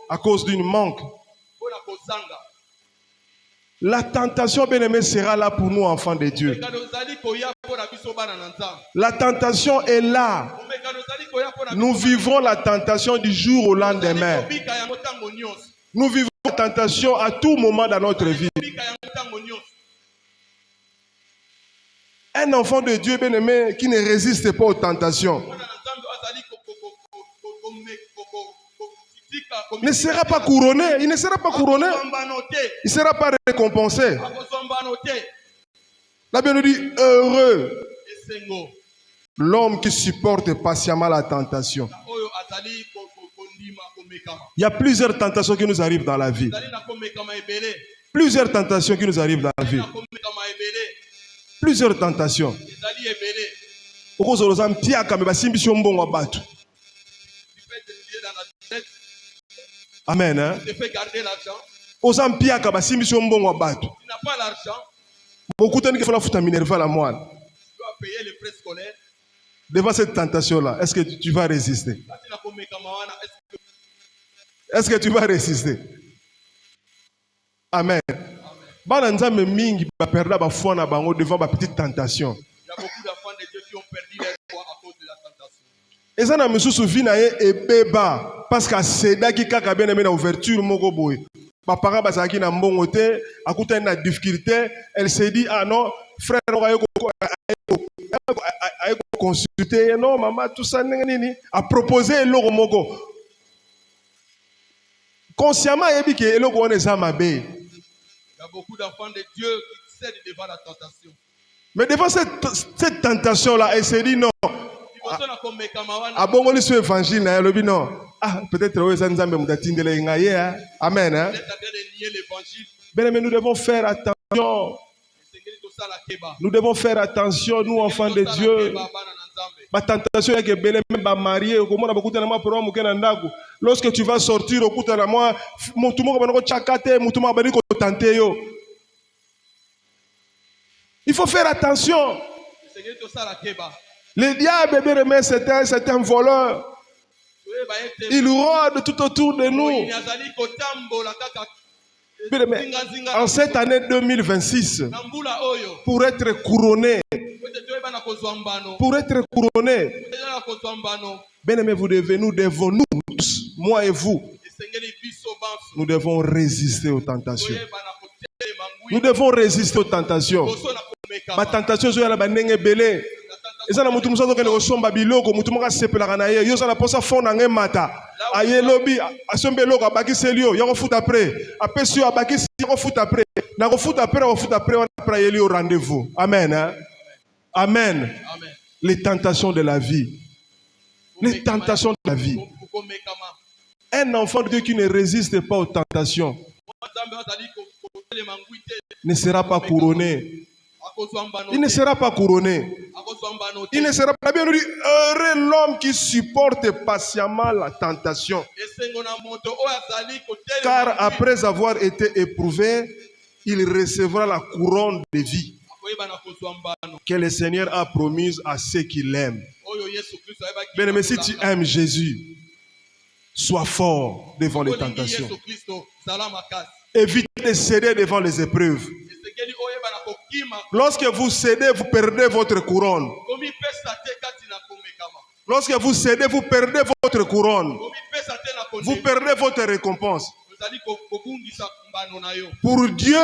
à cause d'une manque. La tentation, bien aimé, sera là pour nous, enfants de Dieu. La tentation est là. Nous vivrons la tentation du jour au lendemain. Nous vivons la tentation à tout moment dans notre vie. Un enfant de Dieu, bien aimé, qui ne résiste pas aux tentations, ne sera pas couronné. Il ne sera pas couronné. Il ne sera pas récompensé. La Bible nous dit heureux l'homme qui supporte patiemment la tentation. Il y a plusieurs tentations qui nous arrivent dans la vie. Plusieurs tentations qui nous arrivent dans la vie. Plusieurs tentations. Amen. Hein? Tu te fais garder l'argent. Tu n'as pas l'argent. Beaucoup de gens qui font la Tu dois payer les frais scolaires. Devant cette tentation-là, est-ce que tu vas résister? Est-ce que tu vas résister? Amen. Devant ma petite tentation. Il y a beaucoup d'enfants de Dieu qui ont perdu leur foi à cause de la tentation. Et ça, je me souviens, parce que c'est là qui a bien aimé l'ouverture. Ma parent a une difficulté. Elle s'est dit, ah non, frère, on va consulter. Non, maman, tout ça, a proposé l'Oromogo. Consciemment, il y a beaucoup d'enfants de Dieu qui cèdent devant la tentation. Mais devant cette tentation-là, elle s'est dit non. Ah bon, on lit l'évangile, non. Ah, peut-être amen. Hein? Mais nous devons faire attention. Nous devons faire attention, nous enfants de Dieu. Ma tentation est que marié. Lorsque tu vas sortir, il faut faire attention. Le diable, c'est un voleur. Il rôde tout autour de nous. En cette année 2026, pour être couronné, bien aimé, nous devons, nous tous, moi et vous, nous devons résister aux tentations. Nous devons résister aux tentations. Ma tentation, c'est la banane belé. Et ça, nous sommes en somba biloko, nous sommes sepelaka na ye. Yo ça la posa fond na mata. Aye lobby, asombe loko abaki selio, yo foot après. Après sur abaki yo foot après. Na go foot après, on après yeli au rendez-vous. Amen. Hein? Amen. Amen. Les tentations de la vie. Les tentations de la vie. Un enfant de Dieu qui ne résiste pas aux tentations ne sera pas couronné. Il ne sera pas couronné. Il ne sera pas bien. Heureux l'homme qui supporte patiemment la tentation. Car après avoir été éprouvé, il recevra la couronne de vie. que le Seigneur a promise à ceux qui l'aiment. Oyo Yesu Kristo ayebaki Bien-aimé, si tu aimes Jésus, sois fort devant les Olingi tentations. Yesu Kristo, zala makasi. Évitez de céder devant les épreuves. Esekeli oyeba na kokima, Lorsque vous cédez, vous perdez votre couronne. komipesa te kati na komekama. Lorsque vous cédez, vous perdez votre couronne. Komipesa te na Vous konde. perdez votre récompense. Ozali kobungisa mbano na yo. Pour Dieu,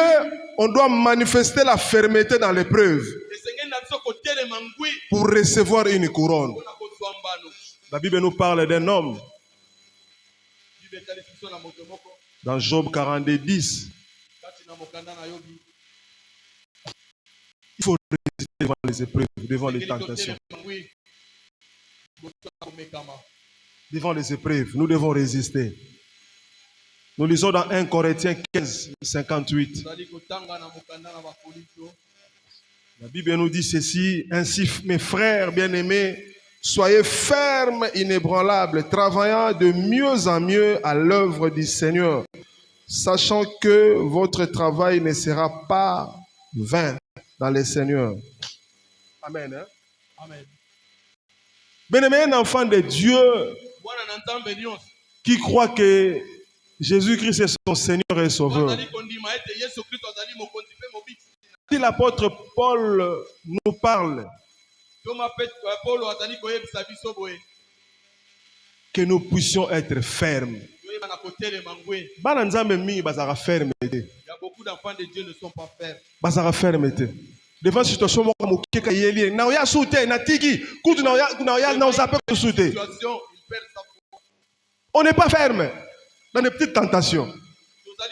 on doit manifester la fermeté dans l'épreuve Esengeli na biso kotelema ngwi pour recevoir une couronne. mpona kozwa mbano. La Bible nous parle d'un homme Bible etalisi biso na moto moko dans Job 42, 10. kati na mokanda na Yobi. Il faut résister devant les épreuves, devant les Esengeli tentations. totelema ngwi liboso na komekama. Devant les épreuves, nous devons résister. Nous lisons dans 1 Corinthiens 15, 58. Ozali kotanga na mokanda na bakorinto. La Bible nous dit ceci: ainsi, mes frères bien-aimés, soyez fermes, inébranlables, travaillant de mieux en mieux à l'œuvre du Seigneur, sachant que votre travail ne sera pas vain dans le Seigneur. Amen. Hein? Amen. Bien-aimé, un enfant de Dieu Bwana na nzambe nyonso. qui croit que Jésus-Christ est son Seigneur et Sauveur. Ozali kondima ete Yesu Kristo azali mokonzi mpe mobiki. Si l'apôtre Paul nous parle Toma Paulo azali koyebisa biso boye. que nous puissions être fermes. Toyeba na kotelema ngwe. Bana nzambe mingi bazaka ferme te. Il y a beaucoup d'enfants de Dieu ne sont pas fermes. Bazaka ferme te. Devant situation moko mokeka yeli na oya sute na tiki kutu na oya na ozape sute. Situation, il perd sa foi. On n'est pas ferme dans des petites tentations. Tozali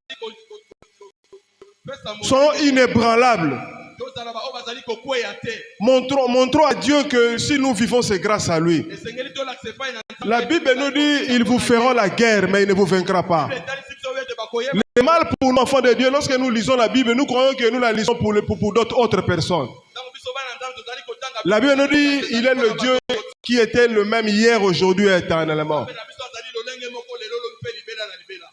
pesa mo. Soyons inébranlables. Tozala ba o bazali kokweya te. Montrons à Dieu que si nous vivons, c'est grâce à lui. Esengeli to l'accepter na. La Bible nous dit, ils vous feront la guerre, mais il ne vous vaincra pas. Etalisi biso ete bakoyeba. Le mal pour nous, enfants de Dieu, lorsque nous lisons la Bible, nous croyons que nous la lisons pour d'autres autres personnes. Ntango biso bana nzambe tozali kotanga. La Bible nous dit, il est le Dieu qui était le même hier, aujourd'hui et éternellement. Na biso azali lolenge moko lelo lo mpe libela na libela.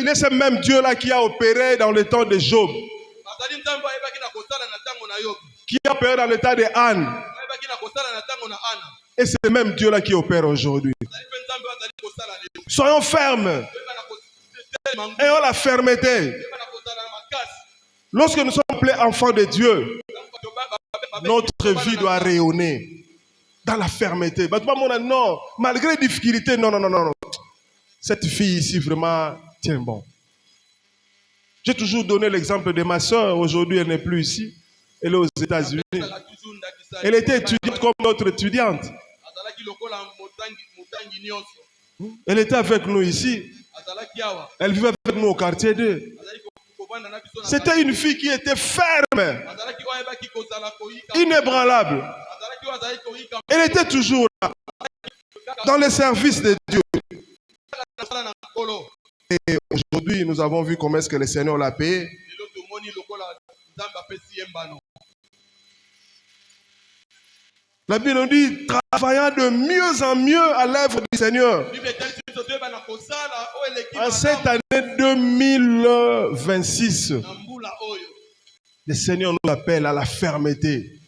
Il est ce même Dieu-là qui a opéré dans le temps de Job, Azali nzambe ayebaki na kosala na ntango na Yobi. qui a opéré dans le temps de Anne. Ayebaki na kosala na ntango na Ana. Et c'est le même Dieu-là qui opère aujourd'hui. Azali mpe nzambe azali kosala lelo. Soyons fermes, Toyeba na kotelema ngwe. ayons la fermeté. Toyeba na kozala na makasi. Lorsque nous sommes appelés enfants de Dieu, Ntango notre vie doit rayonner dans la fermeté. Non, malgré les difficultés, non. Cette fille ici, vraiment, tient bon. J'ai toujours donné l'exemple de ma soeur. Aujourd'hui, elle n'est plus ici. Elle est aux États-Unis. Elle était étudiante comme notre étudiante. Azalaki lokola motangi nyonso. Elle était avec nous ici. Azalaki awa. Elle vivait avec nous au quartier 2. Azali kovanda na biso na. C'était une fille qui était ferme, Azalaki oyebaki kozala koyika. inébranlable. Azalaki azali koyika. Elle était toujours là, dans le service de Dieu. Na kolo. Et aujourd'hui, nous avons vu comment est-ce que le Seigneur l'a payé. Lelo tomoni lokola nzambe apesi ye mbano. La Bible nous dit, travaillant de mieux en mieux à l'œuvre du Seigneur. Bible etalisi biso toyeba na kosala oyo eleki En cette année 2026, na mbula oyo. le Seigneur nous appelle à la fermeté,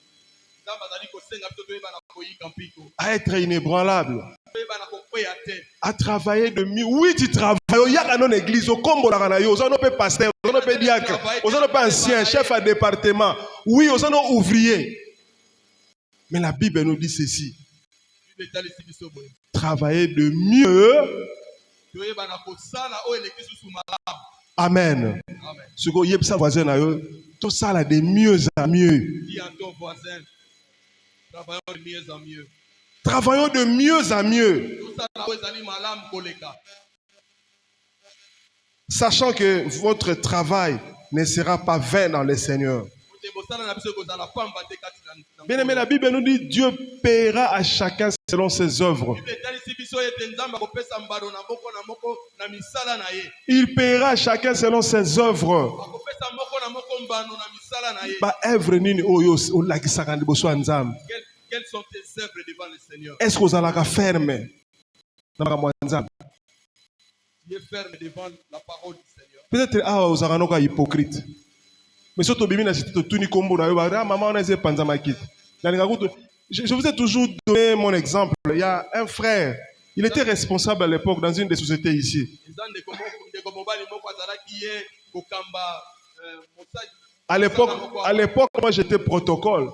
Nzambe azali kosenga biso toyeba na koyika mpiko. à être inébranlable, Toyeba na kokweya te. à travailler de mieux. Oui, tu travailles. Il y a dans l'église, au combo la ranayo, aux autres pasteur, aux autres diacre, aux autres anciens, chef à département. Oui, aux autres ouvriers. Mais la Bible nous dit ceci: Bible etalisi biso boye. travailler de mieux. Toyeba na kosala oyo eleki susu malamu. Amen. Amen. Ce que yeb sa voisin na yo, tout ça là de mieux en mieux. Dis à ton voisin, travaillons de mieux en mieux. Travaillons de mieux en mieux, Tout ça là, ezali malamu koleka. sachant que votre travail ne sera pas vain dans le Seigneur. Ote bosala na biso kozala pamba te kati na. Bien aimé, la Bible nous dit Dieu paiera à chacun selon ses œuvres. Bible etalisi biso ete nzambe akopesa mbalo na moko na misala na ye. Il paiera à chacun selon ses œuvres. Akopesa moko na moko mbano na misala na ye. Ba œuvre nini oyo olakisaka liboso ya Nzambe. Quelles sont tes œuvres devant le Seigneur? Est-ce que ozalaka ferme na makambo ya Nzambe? Tu es ferme devant la parole du Seigneur. Peut-être awa ozalaka noka hypocrite. Mais surtout, maman, je vous ai toujours donné mon exemple. Il y a un frère, il était responsable à l'époque dans une des sociétés ici. À l'époque, moi j'étais protocole,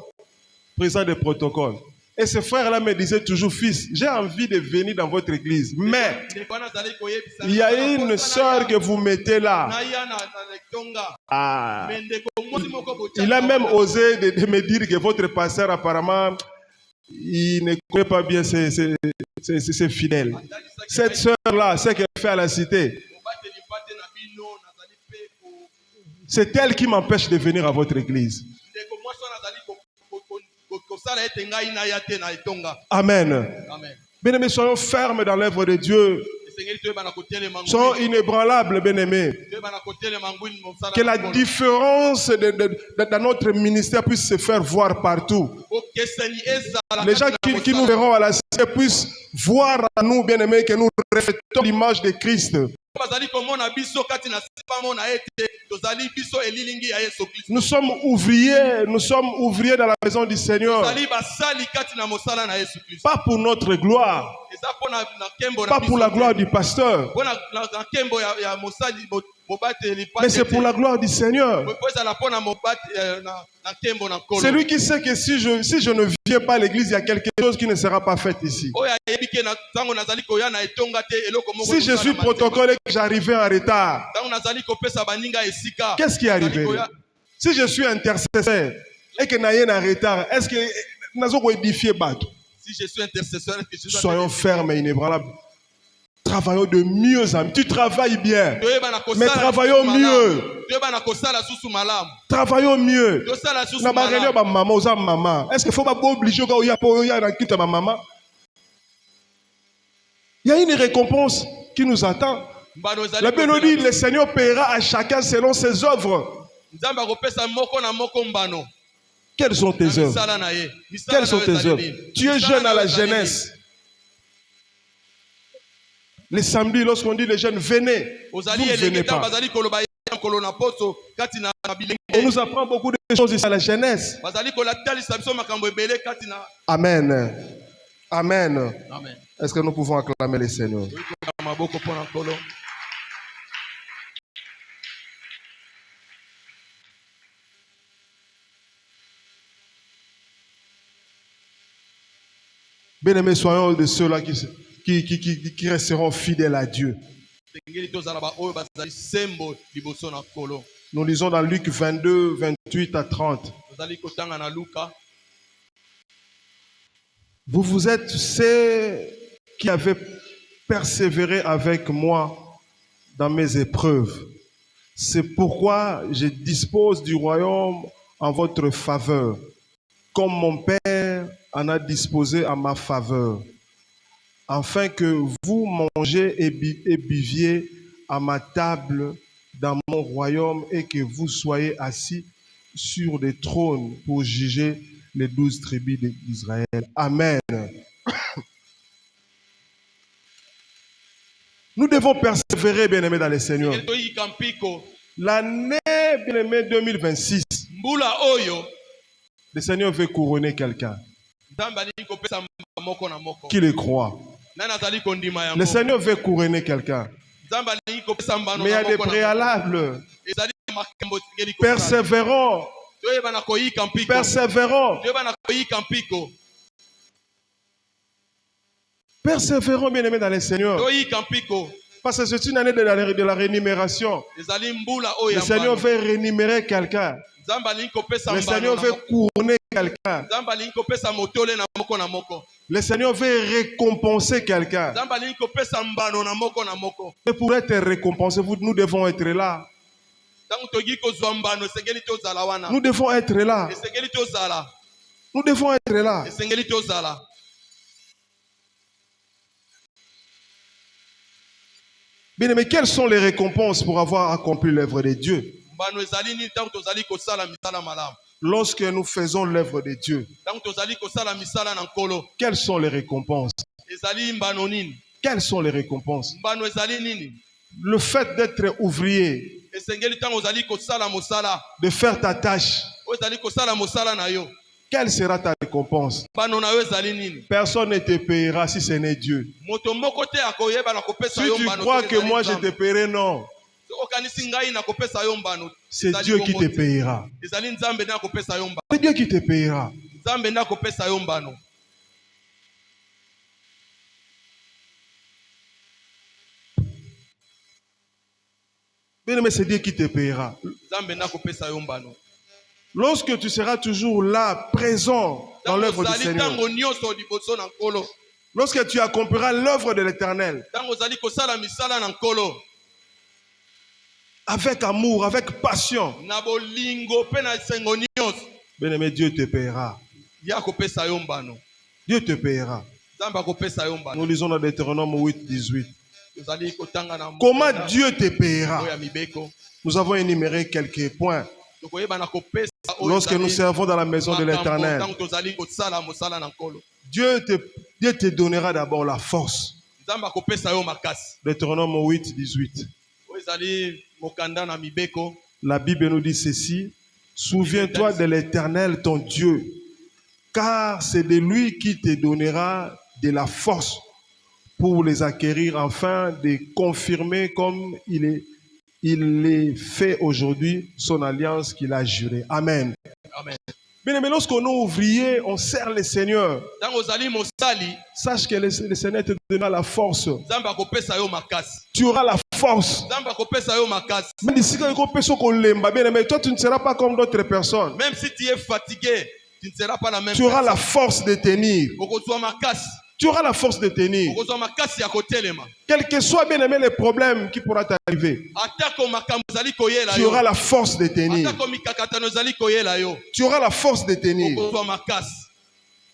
président de protocole. Et ce frère-là me disait toujours, fils, j'ai envie de venir dans votre église. Mais il y a une sœur que vous mettez là. Ah. Il a même osé de me dire que votre pasteur apparemment, il ne connaît pas bien ses fidèles. Cette sœur-là, ce qu'elle fait à la cité, c'est elle qui m'empêche de venir à votre église. Amen. Bien-aimés, soyons fermes dans l'œuvre de Dieu. Soyons inébranlables, bien-aimés. Que la différence dans notre ministère puisse se faire voir partout. Les gens qui nous verront à la cité puissent voir à nous, bien-aimés, que nous reflétons l'image de Christ. Nous sommes ouvriers dans la maison du Seigneur. Pas pour notre gloire, pas pour la gloire du pasteur, mais c'est pour la gloire du Seigneur. C'est lui qui sait que si je ne viens pas à l'église, il y a quelque chose qui ne sera pas fait ici. Si je suis protocole et que j'arrivais en retard, qu'est-ce qui est arrivé? Si je suis intercesseur et que n'ayez en retard, est-ce que nous allons édifier Bato? Si je suis intercesseur, soyons fermes et inébranlables. Travaillons de mieux en mieux. Tu travailles bien, mais travaillons mieux. Travaillons mieux. Est-ce qu'il faut pas obliger à maman? Il y a une récompense qui nous attend. La Bible nous dit, le Seigneur paiera à chacun selon ses œuvres. Quelles sont tes œuvres? Quelles sont tes œuvres? Tu es jeune à la jeunesse. Les samedis, lorsqu'on dit les jeunes, venez. Vous ne venez pas. On nous apprend beaucoup de choses ici à la jeunesse. Amen. Amen. Est-ce que nous pouvons acclamer le Seigneur? Bien-aimés, soyons de ceux-là qui resteront fidèles à Dieu. Nous lisons dans Luc 22, 28 à 30. Vous êtes ceux qui avaient persévéré avec moi dans mes épreuves. C'est pourquoi je dispose du royaume en votre faveur, comme mon Père en a disposé à ma faveur, afin que vous mangez et buviez à ma table dans mon royaume et que vous soyez assis sur des trônes pour juger les 12 tribus d'Israël. Amen. Nous devons persévérer, bien-aimés, dans le Seigneur. L'année, bien-aimés, 2026, le Seigneur veut couronner quelqu'un qui le croit. Le Seigneur veut couronner quelqu'un. Mais il y a des préalables. Persévérons. Persévérons. Persévérons, bien-aimés, dans le Seigneur. Parce que c'est une année de la rémunération. Le Seigneur veut rémunérer quelqu'un. Le Seigneur veut couronner quelqu'un. Le Seigneur veut récompenser quelqu'un. Et pour être récompensé, nous devons être là. Nous devons être là. Nous devons être là. Bien, mais quelles sont les récompenses pour avoir accompli l'œuvre de Dieu? Lorsque nous faisons l'œuvre de Dieu, quelles sont les récompenses? Quelles sont les récompenses? Le fait d'être ouvrier, esengeli ntango ozali kosala mosala de faire ta tâche. oyo ezali kosala mosala na yo Quelle sera ta récompense? bano na yo ezali nini Personne ne te payera si ce n'est Dieu. moto moko te akoyeba na Si kopesa yo tu mbano crois soki que ezali moi je Nzambe. te paierai, non. Soki okanisi ngai na kopesa yo mbano C'est ezali Dieu qui bongo te te. payera. ezali nzambe nde akopesa yo mbano C'est Dieu qui te payera. nzambe nde akopesa yo mbano Bien-aimé, c'est Dieu qui te payera. nzambe nde akopesa yo mbano Lorsque tu seras toujours là, présent dans ntango l'œuvre du ozali Seigneur, ntango nyonso liboso na nkolo lorsque tu accompliras l'œuvre de l'Éternel, ntango ozali kosala misala na nkolo avec amour, avec passion, na bolingo mpe na esengo nyonso bien-aimé, Dieu te payera. ye akopesa yo mbano Dieu te payera. nzambe akopesa yo mbano Nous lisons dans Deutéronome 8, 18. tozali kotanga na Comment Dieu te payera? oyo ya mibeko Nous avons énuméré quelques points. tokoyeba na kopesa oyo Lorsque nous ezali servons dans la maison de makambo l'Éternel, ntango tozali kosala mosala na nkolo Dieu te donnera d'abord la force. nzambe akopesa yo makasi Deutéronome 8, 18. oyo ezali mokanda na mibeko La Bible nous dit ceci. Souviens-toi de l'Éternel, ton Dieu, car c'est de lui qui te donnera de la force pour les acquérir, afin de confirmer comme il est fait aujourd'hui son alliance qu'il a jurée. Amen. amen Bien aimé, lorsqu'on est ouvrier, on sert le Seigneur. ntango ozali mosali Sache que le Seigneur te donnera la force. nzambe akopesa yo makasi Tu auras la force. nzambe akopesa yo makasi Même si bien aimé, toi tu ne seras pas comme d'autres personnes. même si tu es fatigué tu ne seras pas la même Tu auras la personne force de tenir. okozwa makasi Tu auras la force de tenir. okozwa makasi ya kotelema Quel que soit bien aimé les problèmes qui pourra t'arriver, atako makambo ezali koyela tu yo auras la force de tenir. atako mikakatano ezali koyela yo Tu auras la force de tenir. okozwa makasi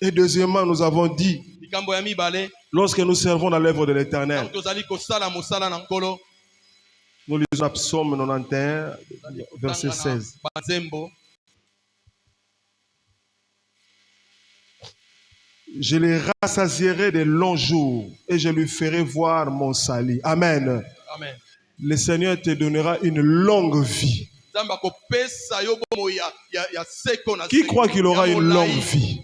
Et deuxièmement, nous avons dit, likambo ya mibale lorsque nous servons dans l'œuvre de l'Éternel, ntango tozali kosala mosala na nkolo nous lisons Psaume 91, verset kotanga na 16. banzembo Je les rassasierai de longs jours et je lui ferai voir mon salut. Amen. amen Le Seigneur te donnera une longue vie. nzambe akopesa yo bomo ya seko na Qui seko, croit qu'il aura ya une molai. longue vie?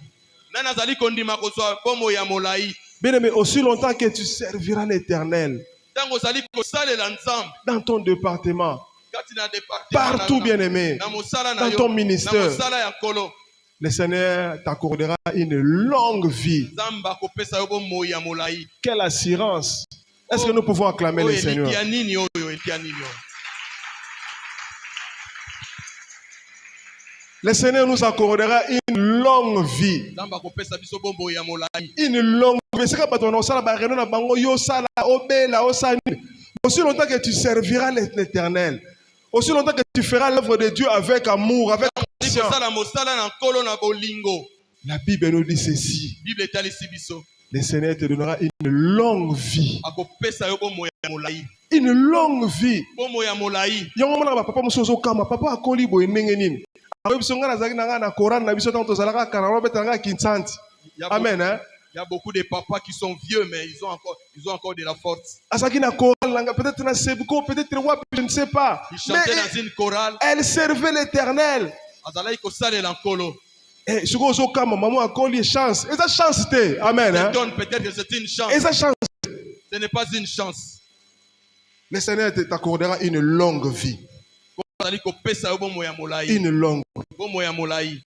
nani azali kondima kozwa bomo ya molai Bien aimé, aussi longtemps que tu serviras l'Éternel ntango ozali kosalela nzambe dans ton département, kati na département partout na- bien aimé, na mosala na dans yo ton na ministère, mosala ya nkolo le Seigneur t'accordera une longue vie. nzambe akopesa yo bomo ya molai Quelle assurance! Est-ce que nous pouvons acclamer oyo le Seigneur? eliki ya nini oyo eliki ya nini oyo Le Seigneur nous accordera une longue vie. nzambe akopesa biso bombo ya molai Une longue vie. C'est quand on a la réunion na bango yo sala obela osani. Aussi longtemps que tu serviras l'Éternel, aussi longtemps que tu feras l'œuvre de Dieu avec amour, avec Ozali passion. kosala mosala na nkolo na bolingo La Bible nous dit ceci. bible etalisi biso Le Seigneur te donnera une longue vie. akopesa yo bomo ya molai Une longue vie. bomo ya molai Yango mona papa musozo kama papa akoli boye ndenge nini. Ayo biso ngana zaki na na Coran na biso tanto zalaka kana robeta nga kinsanti. Amen hein. Il y a beaucoup de papas qui sont vieux, mais ils ont encore de la force. Asaki na Coran peut-être na Sebko, peut-être wapi, je ne sais pas. Ils chantaient dans une chorale. Elle servait l'Éternel. Azalaï kosale lankolo. Eh, je go kama maman akoli chance. Et ça chance te. Amen hein. Peut-être que c'est une chance. Et ça chance. Ce n'est pas une chance. Le Seigneur t'accordera une longue vie. Azalaï kopesa yo bomo ya molai. Une longue. Bomo ya molai.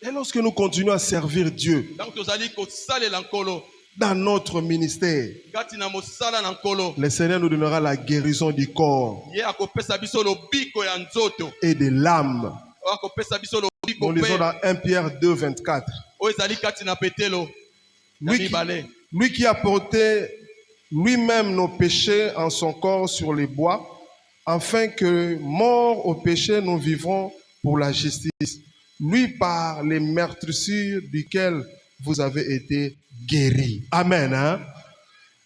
Et lorsque nous continuons à servir Dieu Donc tozali kosale lankolo. dans notre ministère, Kati na mosala lankolo. le Seigneur nous donnera la guérison du corps Ye akopesa biso lobiko ya nzoto. et de l'âme. Akopesa biso lobiko Nous lisons pe. dans 1 Pierre 2, 24. Oyo ezali kati na petelo. Na Lui qui, mibale. lui qui a porté lui-même nos péchés en son corps sur les bois, afin que, morts au péché, nous vivrons pour la justice. Lui par les meurtrissures duquel vous avez été guéris. Amen. Hein?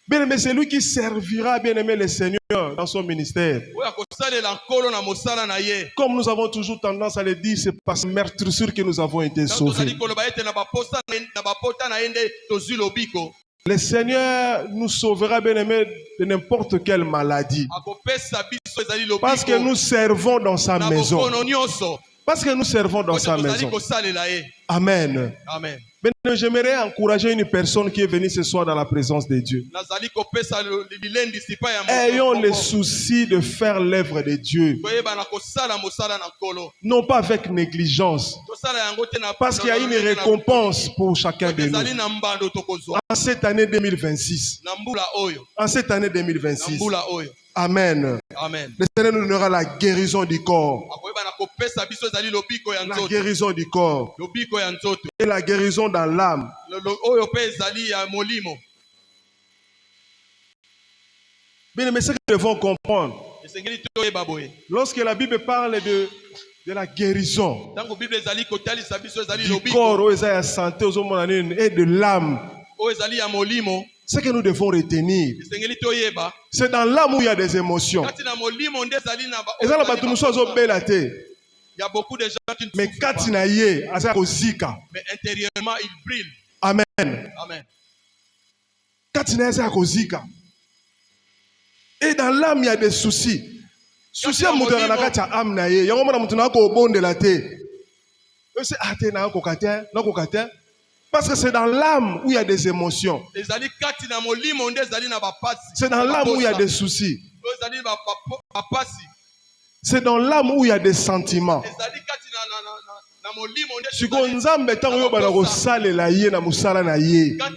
Bien aimé, c'est lui qui servira, bien aimé, le Seigneur dans son ministère. Oyo akosale lankolo na mosala na ye. Comme nous avons toujours tendance à le dire, c'est par ces meurtrissures que nous avons été Donc tozali sauvés. koloba ete na bapota na ye nde tozwi lobiko. Le Seigneur nous sauvera, bien-aimés, de n'importe quelle maladie. Parce que nous servons dans sa maison. Parce que nous servons dans sa maison. Amen. Amen. Maintenant, j'aimerais encourager une personne qui est venue ce soir dans la présence de Dieu. Ayons le souci de faire l'œuvre de Dieu. Non pas avec négligence. Parce qu'il y a une récompense pour chacun de nous. En cette année 2026. En cette année 2026. Amen. Amen. Le Seigneur nous donnera la guérison du corps. La guérison du corps. Et la guérison dans l'âme. Bien, mais ce que nous devons comprendre, lorsque la Bible parle de la guérison du corps, de santé et de l'âme, ce que nous devons retenir, c'est dans l'âme où il y a des émotions. Et ça, il y a beaucoup de gens qui ne mais souffrent pas. Mais intérieurement, ils brillent. Amen. Amen. Et dans l'âme, il y a des soucis. Soucis à mon âme. Il y a un parce que c'est dans l'âme où il y a des émotions. C'est dans l'âme où il y a des soucis. C'est dans l'âme où il y a des sentiments. Quand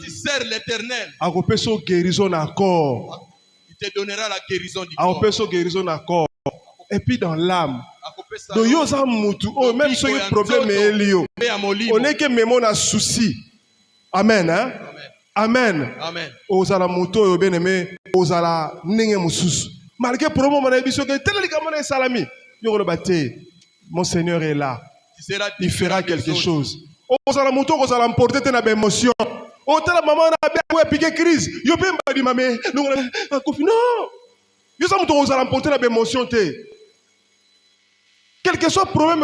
il sert l'éternel, il te donnera la guérison du corps. Et puis dans l'âme, même si il y a un problème, on est que même on a souci. Amen. Hein? Amen. Amen. Ozala moto bien aimé, ozala ninge mususu. Malgré problème on a dit que tel ligamane salami. Mon Seigneur est là. Il fera quelque chose. Ozala moto ozala emporter tes émotions. Otala maman na bien piqué crise. Yo pe mbadi mamé. Non. Yo sa moto ozala emporter na émotion te. Quel que soit le problème,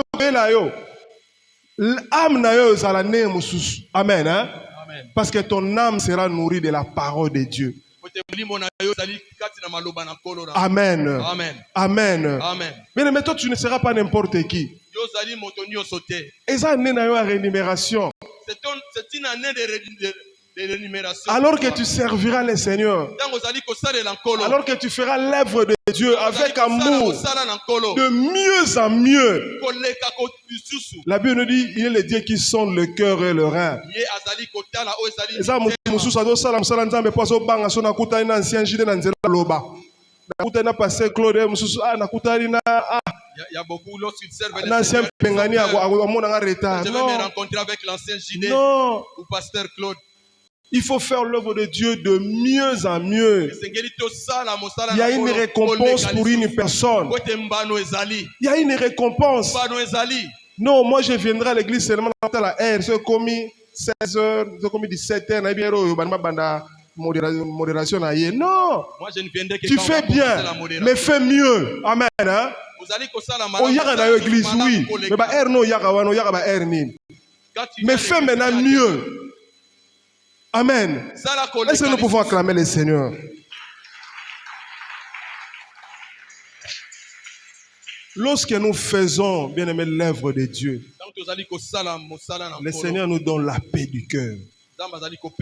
l'âme n'a pas de Amen. Hein? Amen. Parce que ton âme sera nourrie de la parole de Dieu. Amen. Amen. Amen. Amen. Mais toi, tu ne seras pas n'importe qui. Et ça, c'est une rémunération. C'est une année de rémunération. Alors que tu serviras le Seigneur, alors que tu feras l'œuvre de Dieu avec amour, de mieux en mieux. La Bible nous dit, il est le Dieu qui sonde le cœur et le rein. Il y a beaucoup lorsqu'ils servent les Seigneur. je vais me rencontrer avec l'ancien Giné ou pasteur Claude. Il faut faire l'œuvre de Dieu de mieux en mieux. Il y a une récompense pour une personne. Il y a une récompense. Non, moi je viendrai à l'église seulement à la heure. C'est comme 16h, c'est comme 17h. Modération. Non. Moi je ne viendrai que tu fais bien, mais fais mieux. Amen. Hein? Oh, il y a dans l'église, oui. Mais fais maintenant mieux. Amen. Est-ce que nous pouvons acclamer le Seigneur? Lorsque nous faisons, bien aimé, l'œuvre de Dieu, le Seigneur nous donne la paix du cœur.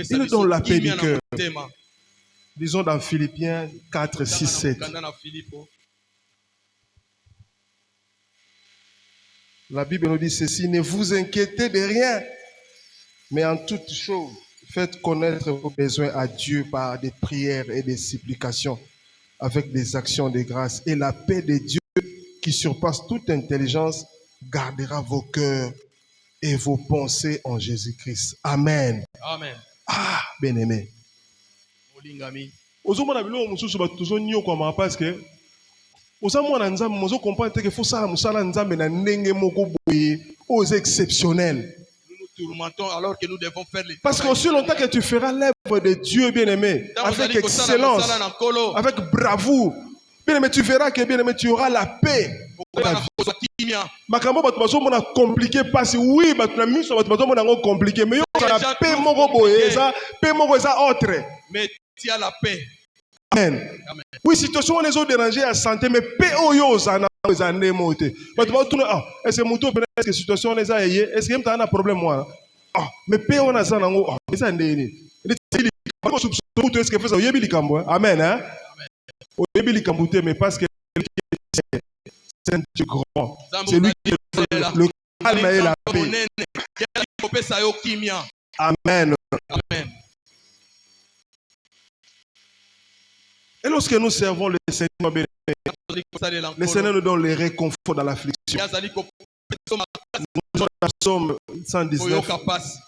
Il nous donne la paix du cœur. Disons dans Philippiens 4, 6, 7. La Bible nous dit ceci: ne vous inquiétez de rien, mais en toute chose, faites connaître vos besoins à Dieu par des prières et des supplications, avec des actions de grâce. Et la paix de Dieu, qui surpasse toute intelligence, gardera vos cœurs et vos pensées en Jésus-Christ. Amen. Amen. Ah, bien-aimé. Parce que c'est exceptionnel. Nous tourmentons alors que nous devons faire les parce qu'aussi longtemps que tu feras l'œuvre de Dieu, bien-aimé, avec excellence, avec bravoure, bien-aimé, tu verras que bien-aimé, tu auras la paix. makambo bato bazomona compliqué parce oui bato na miso bato bazomona ngo compliqué mais yo kana paix moko boye eza paix moko eza autre. Mais tu as la paix. Amen. Oui, situation les autres dérangés à santé mais paix oyo zana zane moté. Bato bazotuna ah est-ce que muto peut-être que situation les a yé est-ce que mta na problème moi ah mais paix on a zana ngo ah eza ndeni. Est-ce que fait ça yebi likambo amen hein. Yebi likambo mais parce que c'est du grand. C'est lui qui est le calme et la paix. Amen. Amen. Et lorsque nous servons le Seigneur, le Seigneur nous donne les réconforts dans l'affliction. Nous sommes dans Psaume 119,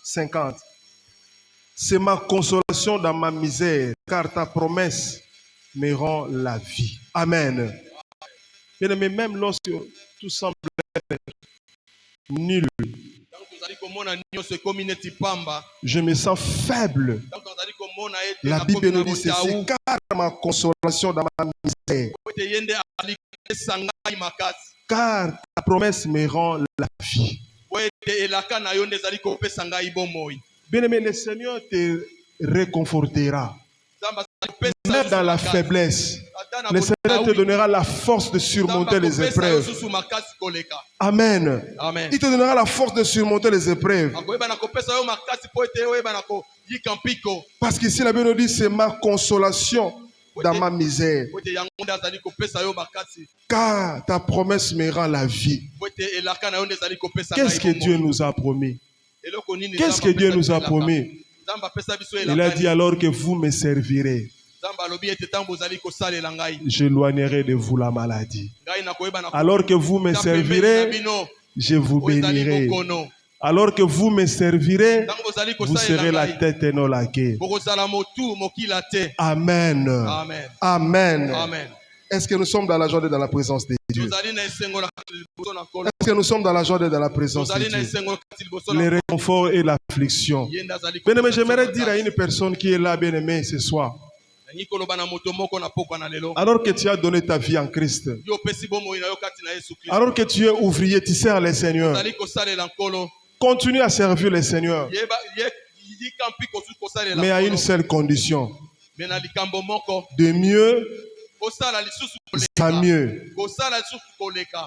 50. C'est ma consolation dans ma misère, car ta promesse me rend la vie. Amen. Bien aimé, même lorsque tout semble nul, je me sens faible. La Bible nous dit ceci, car ma consolation dans ma misère, car ta promesse me rend la vie. Bien aimé, le Seigneur te réconfortera. Même dans la faiblesse, le Seigneur te donnera la force de surmonter les épreuves. Amen. Amen. Il te donnera la force de surmonter les épreuves. Parce qu'ici la Bible nous dit c'est ma consolation dans ma misère. Car ta promesse me rend la vie. Qu'est-ce que Dieu nous a promis? Qu'est-ce que Dieu nous a promis? Il a dit alors que vous me servirez, j'éloignerai de vous la maladie. Alors que vous me servirez, je vous bénirai. Alors que vous me servirez, vous serez la tête et non la queue. Amen. Amen. Amen. Amen. Est-ce que nous sommes dans la joie et dans la présence de Dieu? Est-ce que nous sommes dans la joie et dans la présence de Dieu? Les réconforts et l'affliction. Bien-aimé, j'aimerais dire à une personne qui est là, bien-aimé, ce soir. Alors que tu as donné ta vie en Christ, alors que tu es ouvrier, tu sers le Seigneur, continue à servir le Seigneur, mais à une seule condition, de mieux à mieux.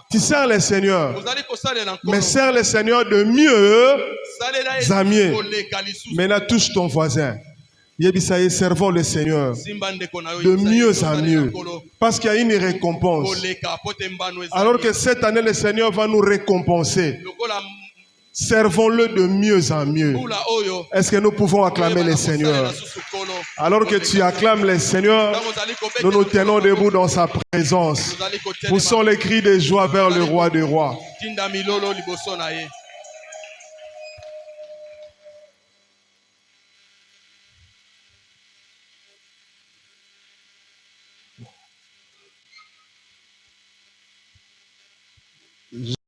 Tu sers le Seigneur, mais sers le Seigneur de mieux à mieux. Maintenant, touche ton voisin. Servons le Seigneur de mieux à mieux, parce qu'il y a une récompense. Alors que cette année, le Seigneur va nous récompenser. Servons-le de mieux en mieux. Est-ce que nous pouvons acclamer le Seigneur? Alors que tu acclames le Seigneur, nous nous tenons debout dans sa présence. Poussons les cris de joie vers le roi des rois.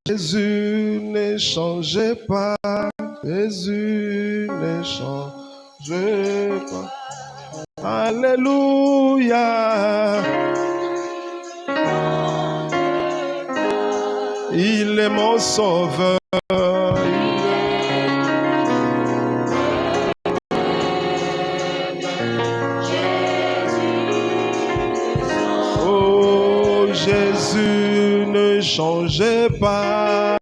Jésus ne changeait pas, Jésus ne changeait pas. Alléluia. Il est mon sauveur. Oh, Jésus ne changeait pas.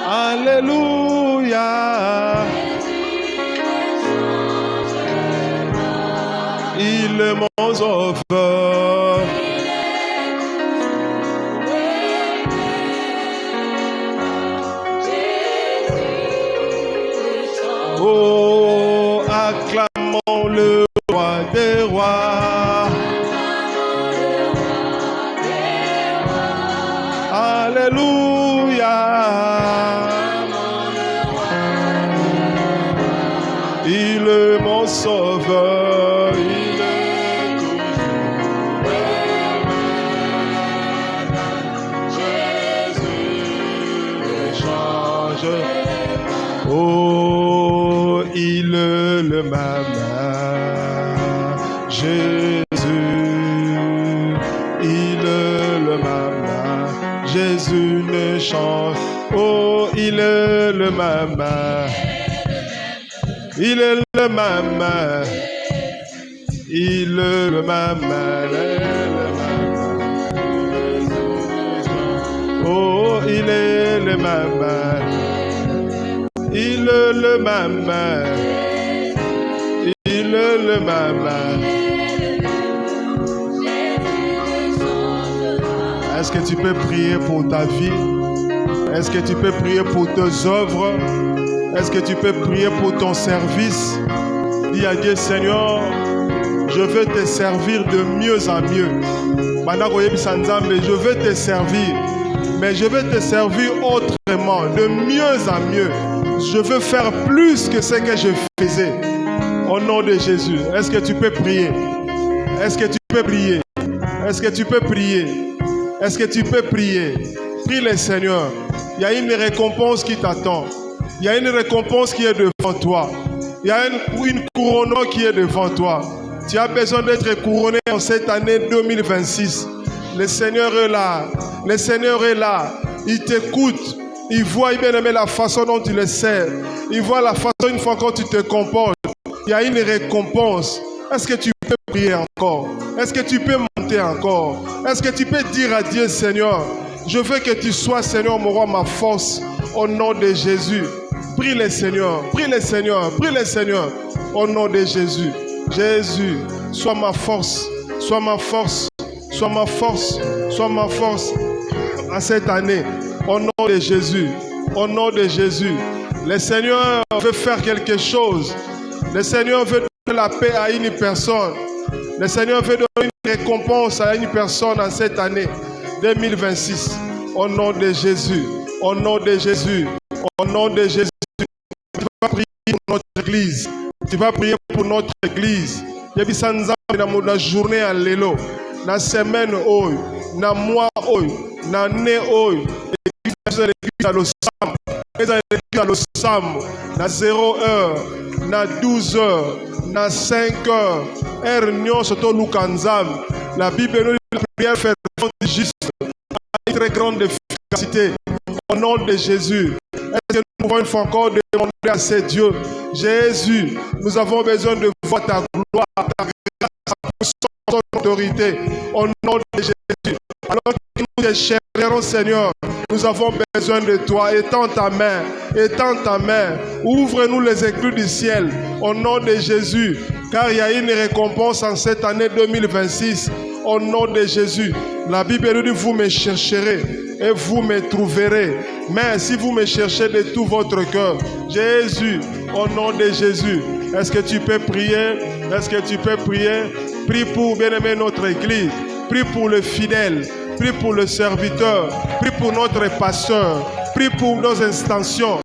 Alléluia. Il est mon sauveur. Oh, acclamons le roi des rois. Alléluia. Il est mon sauveur. Il est toujours Jésus ne change. Oh, il est le même. Jésus, il je chante. Oh, il est le même. Il est le même. Il est le même. Oh, il est le même. Il est le même. Il est le même. Est-ce que tu peux prier pour ta vie? Est-ce que tu peux prier pour tes œuvres? Est-ce que tu peux prier pour ton service? Dis à Dieu, Seigneur, je veux te servir de mieux en mieux. Je veux te servir, mais je veux te servir autrement, de mieux en mieux. Je veux faire plus que ce que je faisais. Au nom de Jésus, est-ce que tu peux prier? Est-ce que tu peux prier? Est-ce que tu peux prier? Est-ce que tu peux prier? Prie le Seigneur. Il y a une récompense qui t'attend. Il y a une récompense qui est devant toi. Il y a une couronne qui est devant toi. Tu as besoin d'être couronné en cette année 2026. Le Seigneur est là. Le Seigneur est là. Il t'écoute. Il voit bien aimé la façon dont tu le sers. Il voit la façon une fois quand tu te comportes. Il y a une récompense. Est-ce que tu peux prier encore? Est-ce que tu peux monter encore? Est-ce que tu peux dire à Dieu, Seigneur, je veux que tu sois, Seigneur, mon roi, ma force, au nom de Jésus. Prie le Seigneur, prie le Seigneur, prie le Seigneur, au nom de Jésus. Jésus, sois ma force, sois ma force, sois ma force, sois ma force à cette année, au nom de Jésus, au nom de Jésus. Le Seigneur veut faire quelque chose. Le Seigneur veut donner la paix à une personne. Le Seigneur veut donner une récompense à une personne en cette année 2026. Au nom de Jésus, au nom de Jésus, au nom de Jésus. Tu vas prier pour notre église. Tu vas prier pour notre église. Dans la journée à l'élo, dans la semaine, dans le mois, dans l'année, l'église à l'Ossam, dans 0 heure, dans 12 heures, dans 5 heures, réunion surtout Lukanzam. La Bible nous dit la prière fervente juste, avec très grande efficacité, au nom de Jésus. Est-ce que nous pouvons une fois encore demander à ces dieux, Jésus, nous avons besoin de voir ta gloire, ta grâce, ton autorité, au nom de Jésus. Alors que nous te chercherons, Seigneur, nous avons besoin de toi. Étends ta main, étends ta main. Ouvre-nous les éclus du ciel, au nom de Jésus, car il y a une récompense en cette année 2026, au nom de Jésus. La Bible nous dit, vous me chercherez et vous me trouverez. Mais si vous me cherchez de tout votre cœur, Jésus, au nom de Jésus, est-ce que tu peux prier? Est-ce que tu peux prier? Prie pour bien-aimer notre église. Prie pour le fidèle. Prie pour le serviteur. Prie pour notre pasteur. Prie pour nos instantions.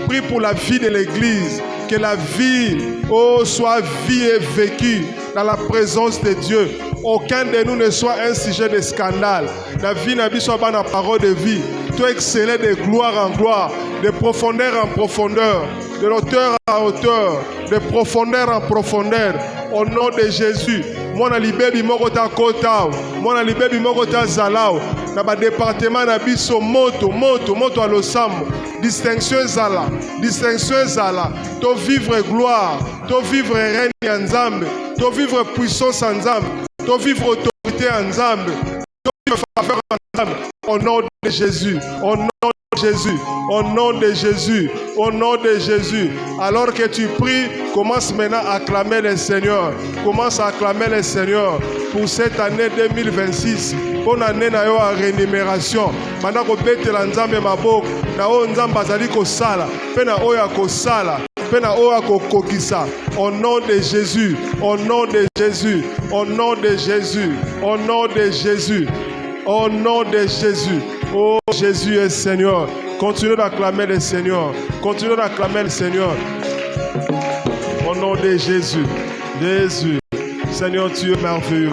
Prie pour la vie de l'église. Que la vie, soit vie et vécue dans la présence de Dieu. Aucun de nous ne soit un sujet de scandale. La vie n'a pas soit la parole de vie. Toi exceller de gloire en gloire, de profondeur en profondeur, de hauteur à hauteur, de profondeur en profondeur. Au nom de Jésus. Mon alibebi mokota kota, mon alibebi mokota zalao. Na ba département na biso moto à l'Ossam. Distinction zala, to vivre gloire, to vivre règne en Nzambe, to vivre puissance en Nzambe, to vivre autorité en Nzambe, to vivre faveur en Nzambe. Au nom de Jésus, au nom de Jésus, au nom de Jésus, au nom de Jésus. Alors que tu pries, commence maintenant à acclamer le Seigneur. Commence à acclamer le Seigneur pour cette année 2026. Pour année na yo à rémunération. Pendant que bête la nzambe maboko, na o nzambe azali ko sala, pe na oya ko sala, pe na oya ko kokisa. Au nom de Jésus, au nom de Jésus, au nom de Jésus, au nom de Jésus. Au nom de Jésus. Oh, Jésus est Seigneur. Continuez d'acclamer le Seigneur. Continuez d'acclamer le Seigneur. Au nom de Jésus. Jésus. Seigneur, tu es merveilleux.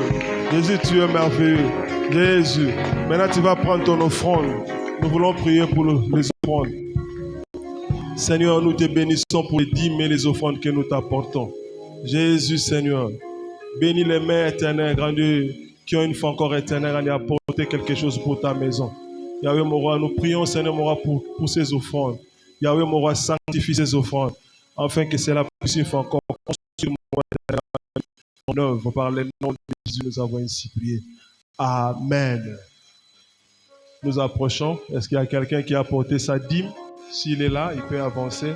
Jésus, tu es merveilleux. Jésus. Maintenant, tu vas prendre ton offrande. Nous voulons prier pour les offrandes. Seigneur, nous te bénissons pour les dîmes et les offrandes que nous t'apportons. Jésus, Seigneur. Bénis les mains éternelles, grand Dieu, qui ont une foi encore éternelle à apporter quelque chose pour ta maison. Yahweh mon roi, nous prions, Seigneur mon roi, pour ces offrandes. Yahweh mon roi, sanctifie ces offrandes, afin que cela puisse une fois encore construire mon œuvre. Par le nom de Jésus, nous avons ainsi prié. Amen. Nous approchons. Est-ce qu'il y a quelqu'un qui a apporté sa dîme? S'il est là, il peut avancer.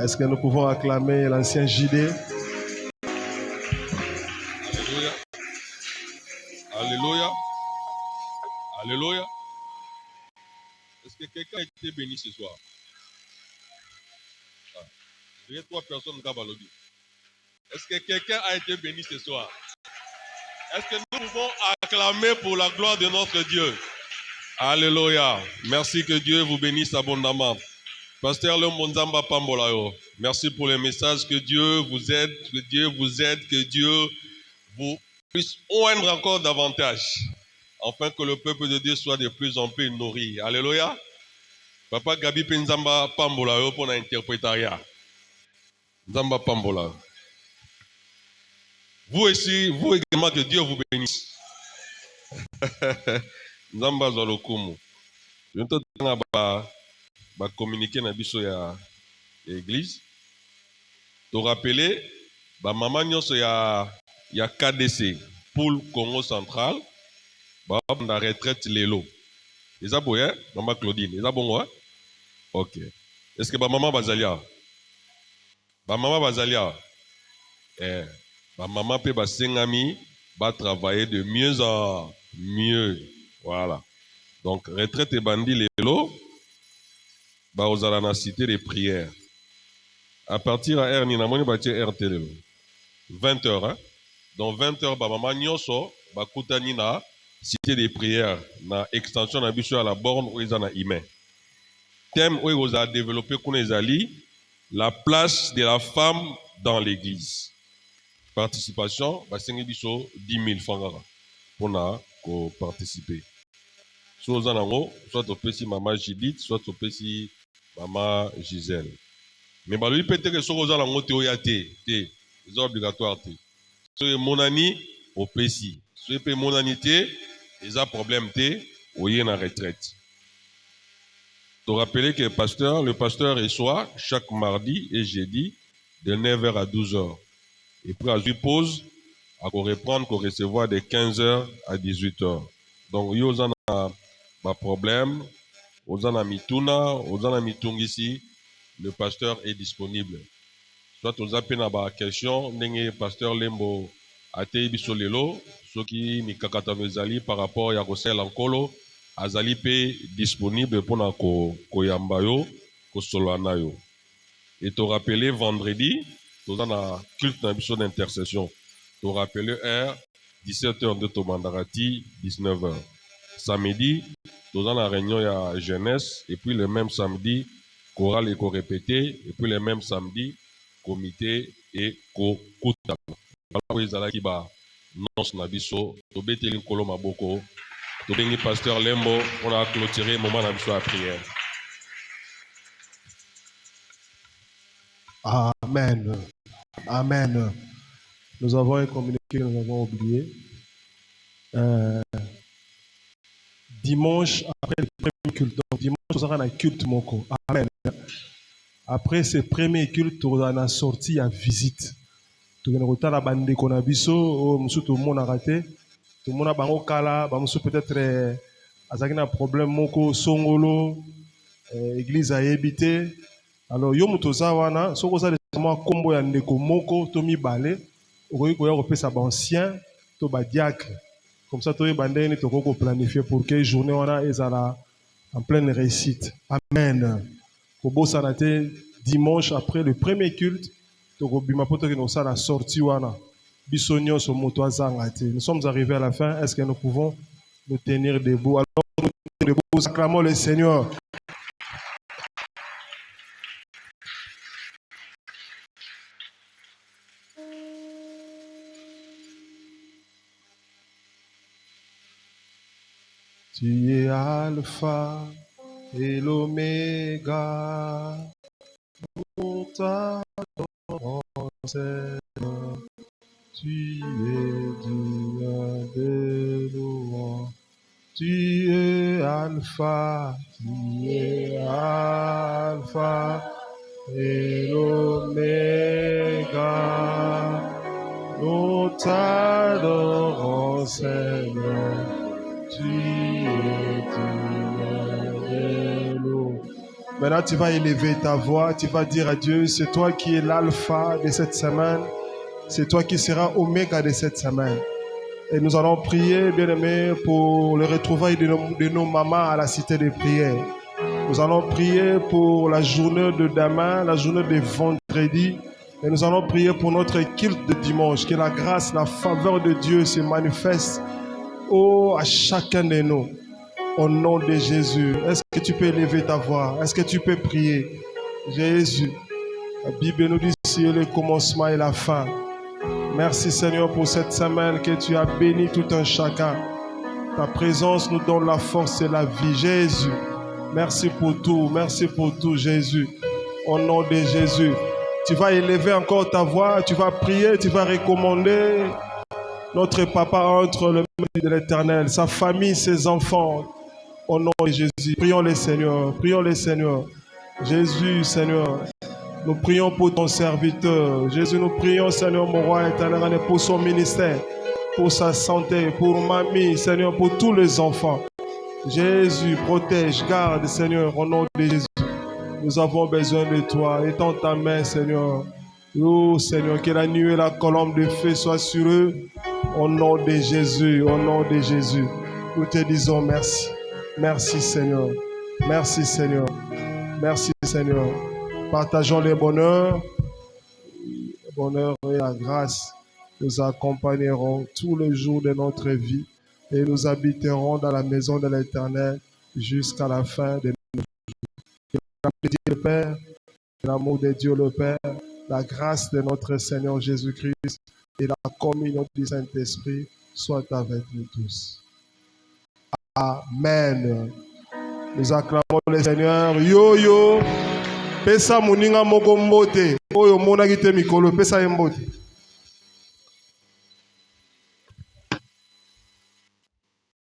Est-ce que nous pouvons acclamer l'ancien JD? Alléluia. Alléluia. Alléluia. Est-ce que quelqu'un a été béni ce soir? Il y a 3 personnes qui ont dit. Est-ce que quelqu'un a été béni ce soir? Est-ce que nous pouvons acclamer pour la gloire de notre Dieu? Alléluia. Merci, que Dieu vous bénisse abondamment. Pasteur Lemonzamba Pambolayo, merci pour les messages. Que Dieu vous aide, que Dieu vous aide, que Dieu vous puisse oindre encore davantage, afin que le peuple de Dieu soit de plus en plus nourri. Alléluia. Papa Gabi Penzamba Pambolayo pour l'interprétariat. Nzamba Pambola. Vous aussi, vous également, que Dieu vous bénisse. Nzamba Zalokumu. Je vais communiquer dans l'église. Te rappeler, maman nyonso ya KDC pour le Congo central, dans la retraite lelo. Ils ont boyé, maman Claudine, ils ont bon, ok. Est-ce que maman Bazalia? Maman Bazalia, maman peut basengami, va travailler de mieux en mieux, voilà. Donc retraite et bandit lelo. Vous allez la cité des prières. À partir de R, nous avons 20h. Dans 20h, maman nyonso ba kutani na cité des prières, na extension na biso à la borne où ils en a email. Thème où ils ont développé la place de la femme dans l'église. Participation, ba sengi biso 10 000 francs pour participer. Soit au petit maman Judith, soit au petit maman Gisèle. Mais lui peut-être que soit aux c'est obligatoire. Soit mon ami au PC, soit mon amitié, ils ont problème au y en retraite. Te rappeler que le pasteur reçoit chaque mardi et jeudi de 9h à 12h. Et puis à lui pause, à reprendre, qu'on recevoir de 15h à 18h. Donc, il y a un problème, aux anamituna, aux anamitungi, le pasteur est disponible. Soit aux appels à question, le pasteur Lembo a été bisolelo, ce qui ni kakatano par rapport à Yagosel Ankolo, azali pe disponible pour na koyambayo, kosolanayo. Et te rappeler vendredi, tu as un culte d'intercession. Te rappeler R, 17h de Tomandarati, 19h. Samedi, nous avons la réunion à jeunesse, et puis le même samedi, chorale et co-répété, et puis le même samedi, comité et co-kuta. Alors, ils allaient qui ba non nabiso, tobete linkolo maboko, tobeni pasteur Lembo, on a clôturé le moment nabiso à prière. Amen. Amen. Nous avons un communiqué, nous avons oublié. Dimanche, après le premier culte, donc dimanche, nous avons un culte moko. Amen. Après ce premier culte, nous avons sorti à visite. Nous avons retard à bande qu'on a biso, tout le monde a raté. Tout le monde a bango kala, peut-être un problème moko songolo, église a évité. Alors, yo mutoza wana, so koza lesama kombo ya ndeko moko tomi balé, okoki koya kopesa ba ancien to ba diacre. Comme ça, toye bandeni toko planifier pour que journée wana ezala en pleine réussite. Amen. kobosana te dimanche après le premier culte tokobima poto ke nosa la sortie wana biso nyonso moto azanga te. Nous sommes arrivés à la fin. Est-ce que nous pouvons nous tenir debout? Alors nous tenir debout, acclamons le Seigneur. Tu es Alpha et l'Oméga, nous t'adorons, Seigneur. Tu es digne de louange. Tu es Alpha et l'Oméga. Nous t'adorons, Seigneur. Tu es digne de louange. Maintenant, tu vas élever ta voix, tu vas dire à Dieu, c'est toi qui es l'alpha de cette semaine, c'est toi qui seras oméga de cette semaine. Et nous allons prier, bien-aimés, pour le retrouvailles de nos mamans à la cité des prières. Nous allons prier pour la journée de demain, la journée de vendredi. Et nous allons prier pour notre culte de dimanche. Que la grâce, la faveur de Dieu se manifeste à chacun de nous. Au nom de Jésus. Est-ce que tu peux élever ta voix? Est-ce que tu peux prier? Jésus. La Bible nous dit c'est le commencement et la fin. Merci Seigneur pour cette semaine que tu as béni tout un chacun. Ta présence nous donne la force et la vie. Jésus, merci pour tout Jésus. Au nom de Jésus, tu vas élever encore ta voix, tu vas prier, tu vas recommander notre papa entre les mains de l'Éternel, sa famille, ses enfants. Au nom de Jésus, prions le Seigneur, Jésus, Seigneur. Nous prions pour ton serviteur. Jésus, nous prions, Seigneur, mon roi éternel, pour son ministère, pour sa santé, pour mamie, Seigneur, pour tous les enfants. Jésus, protège, garde, Seigneur, au nom de Jésus. Nous avons besoin de toi. Étends ta main, Seigneur. Oh, Seigneur, que la nuée et la colombe de feu soient sur eux. Au nom de Jésus, au nom de Jésus. Nous te disons merci. Merci, Seigneur. Merci, Seigneur. Merci, Seigneur. Partageons les bonheurs. Le bonheur et la grâce nous accompagneront tous les jours de notre vie et nous habiterons dans la maison de l'Éternel jusqu'à la fin de nos jours. Que l'amour de Dieu le Père, l'amour de Dieu le Père, la grâce de notre Seigneur Jésus-Christ et la communion du Saint-Esprit soient avec nous tous. Amen. Nous acclamons le Seigneur. Yo yo. Pesa muninga moko mbote. Oyo mona kite mikolo pesa mbote.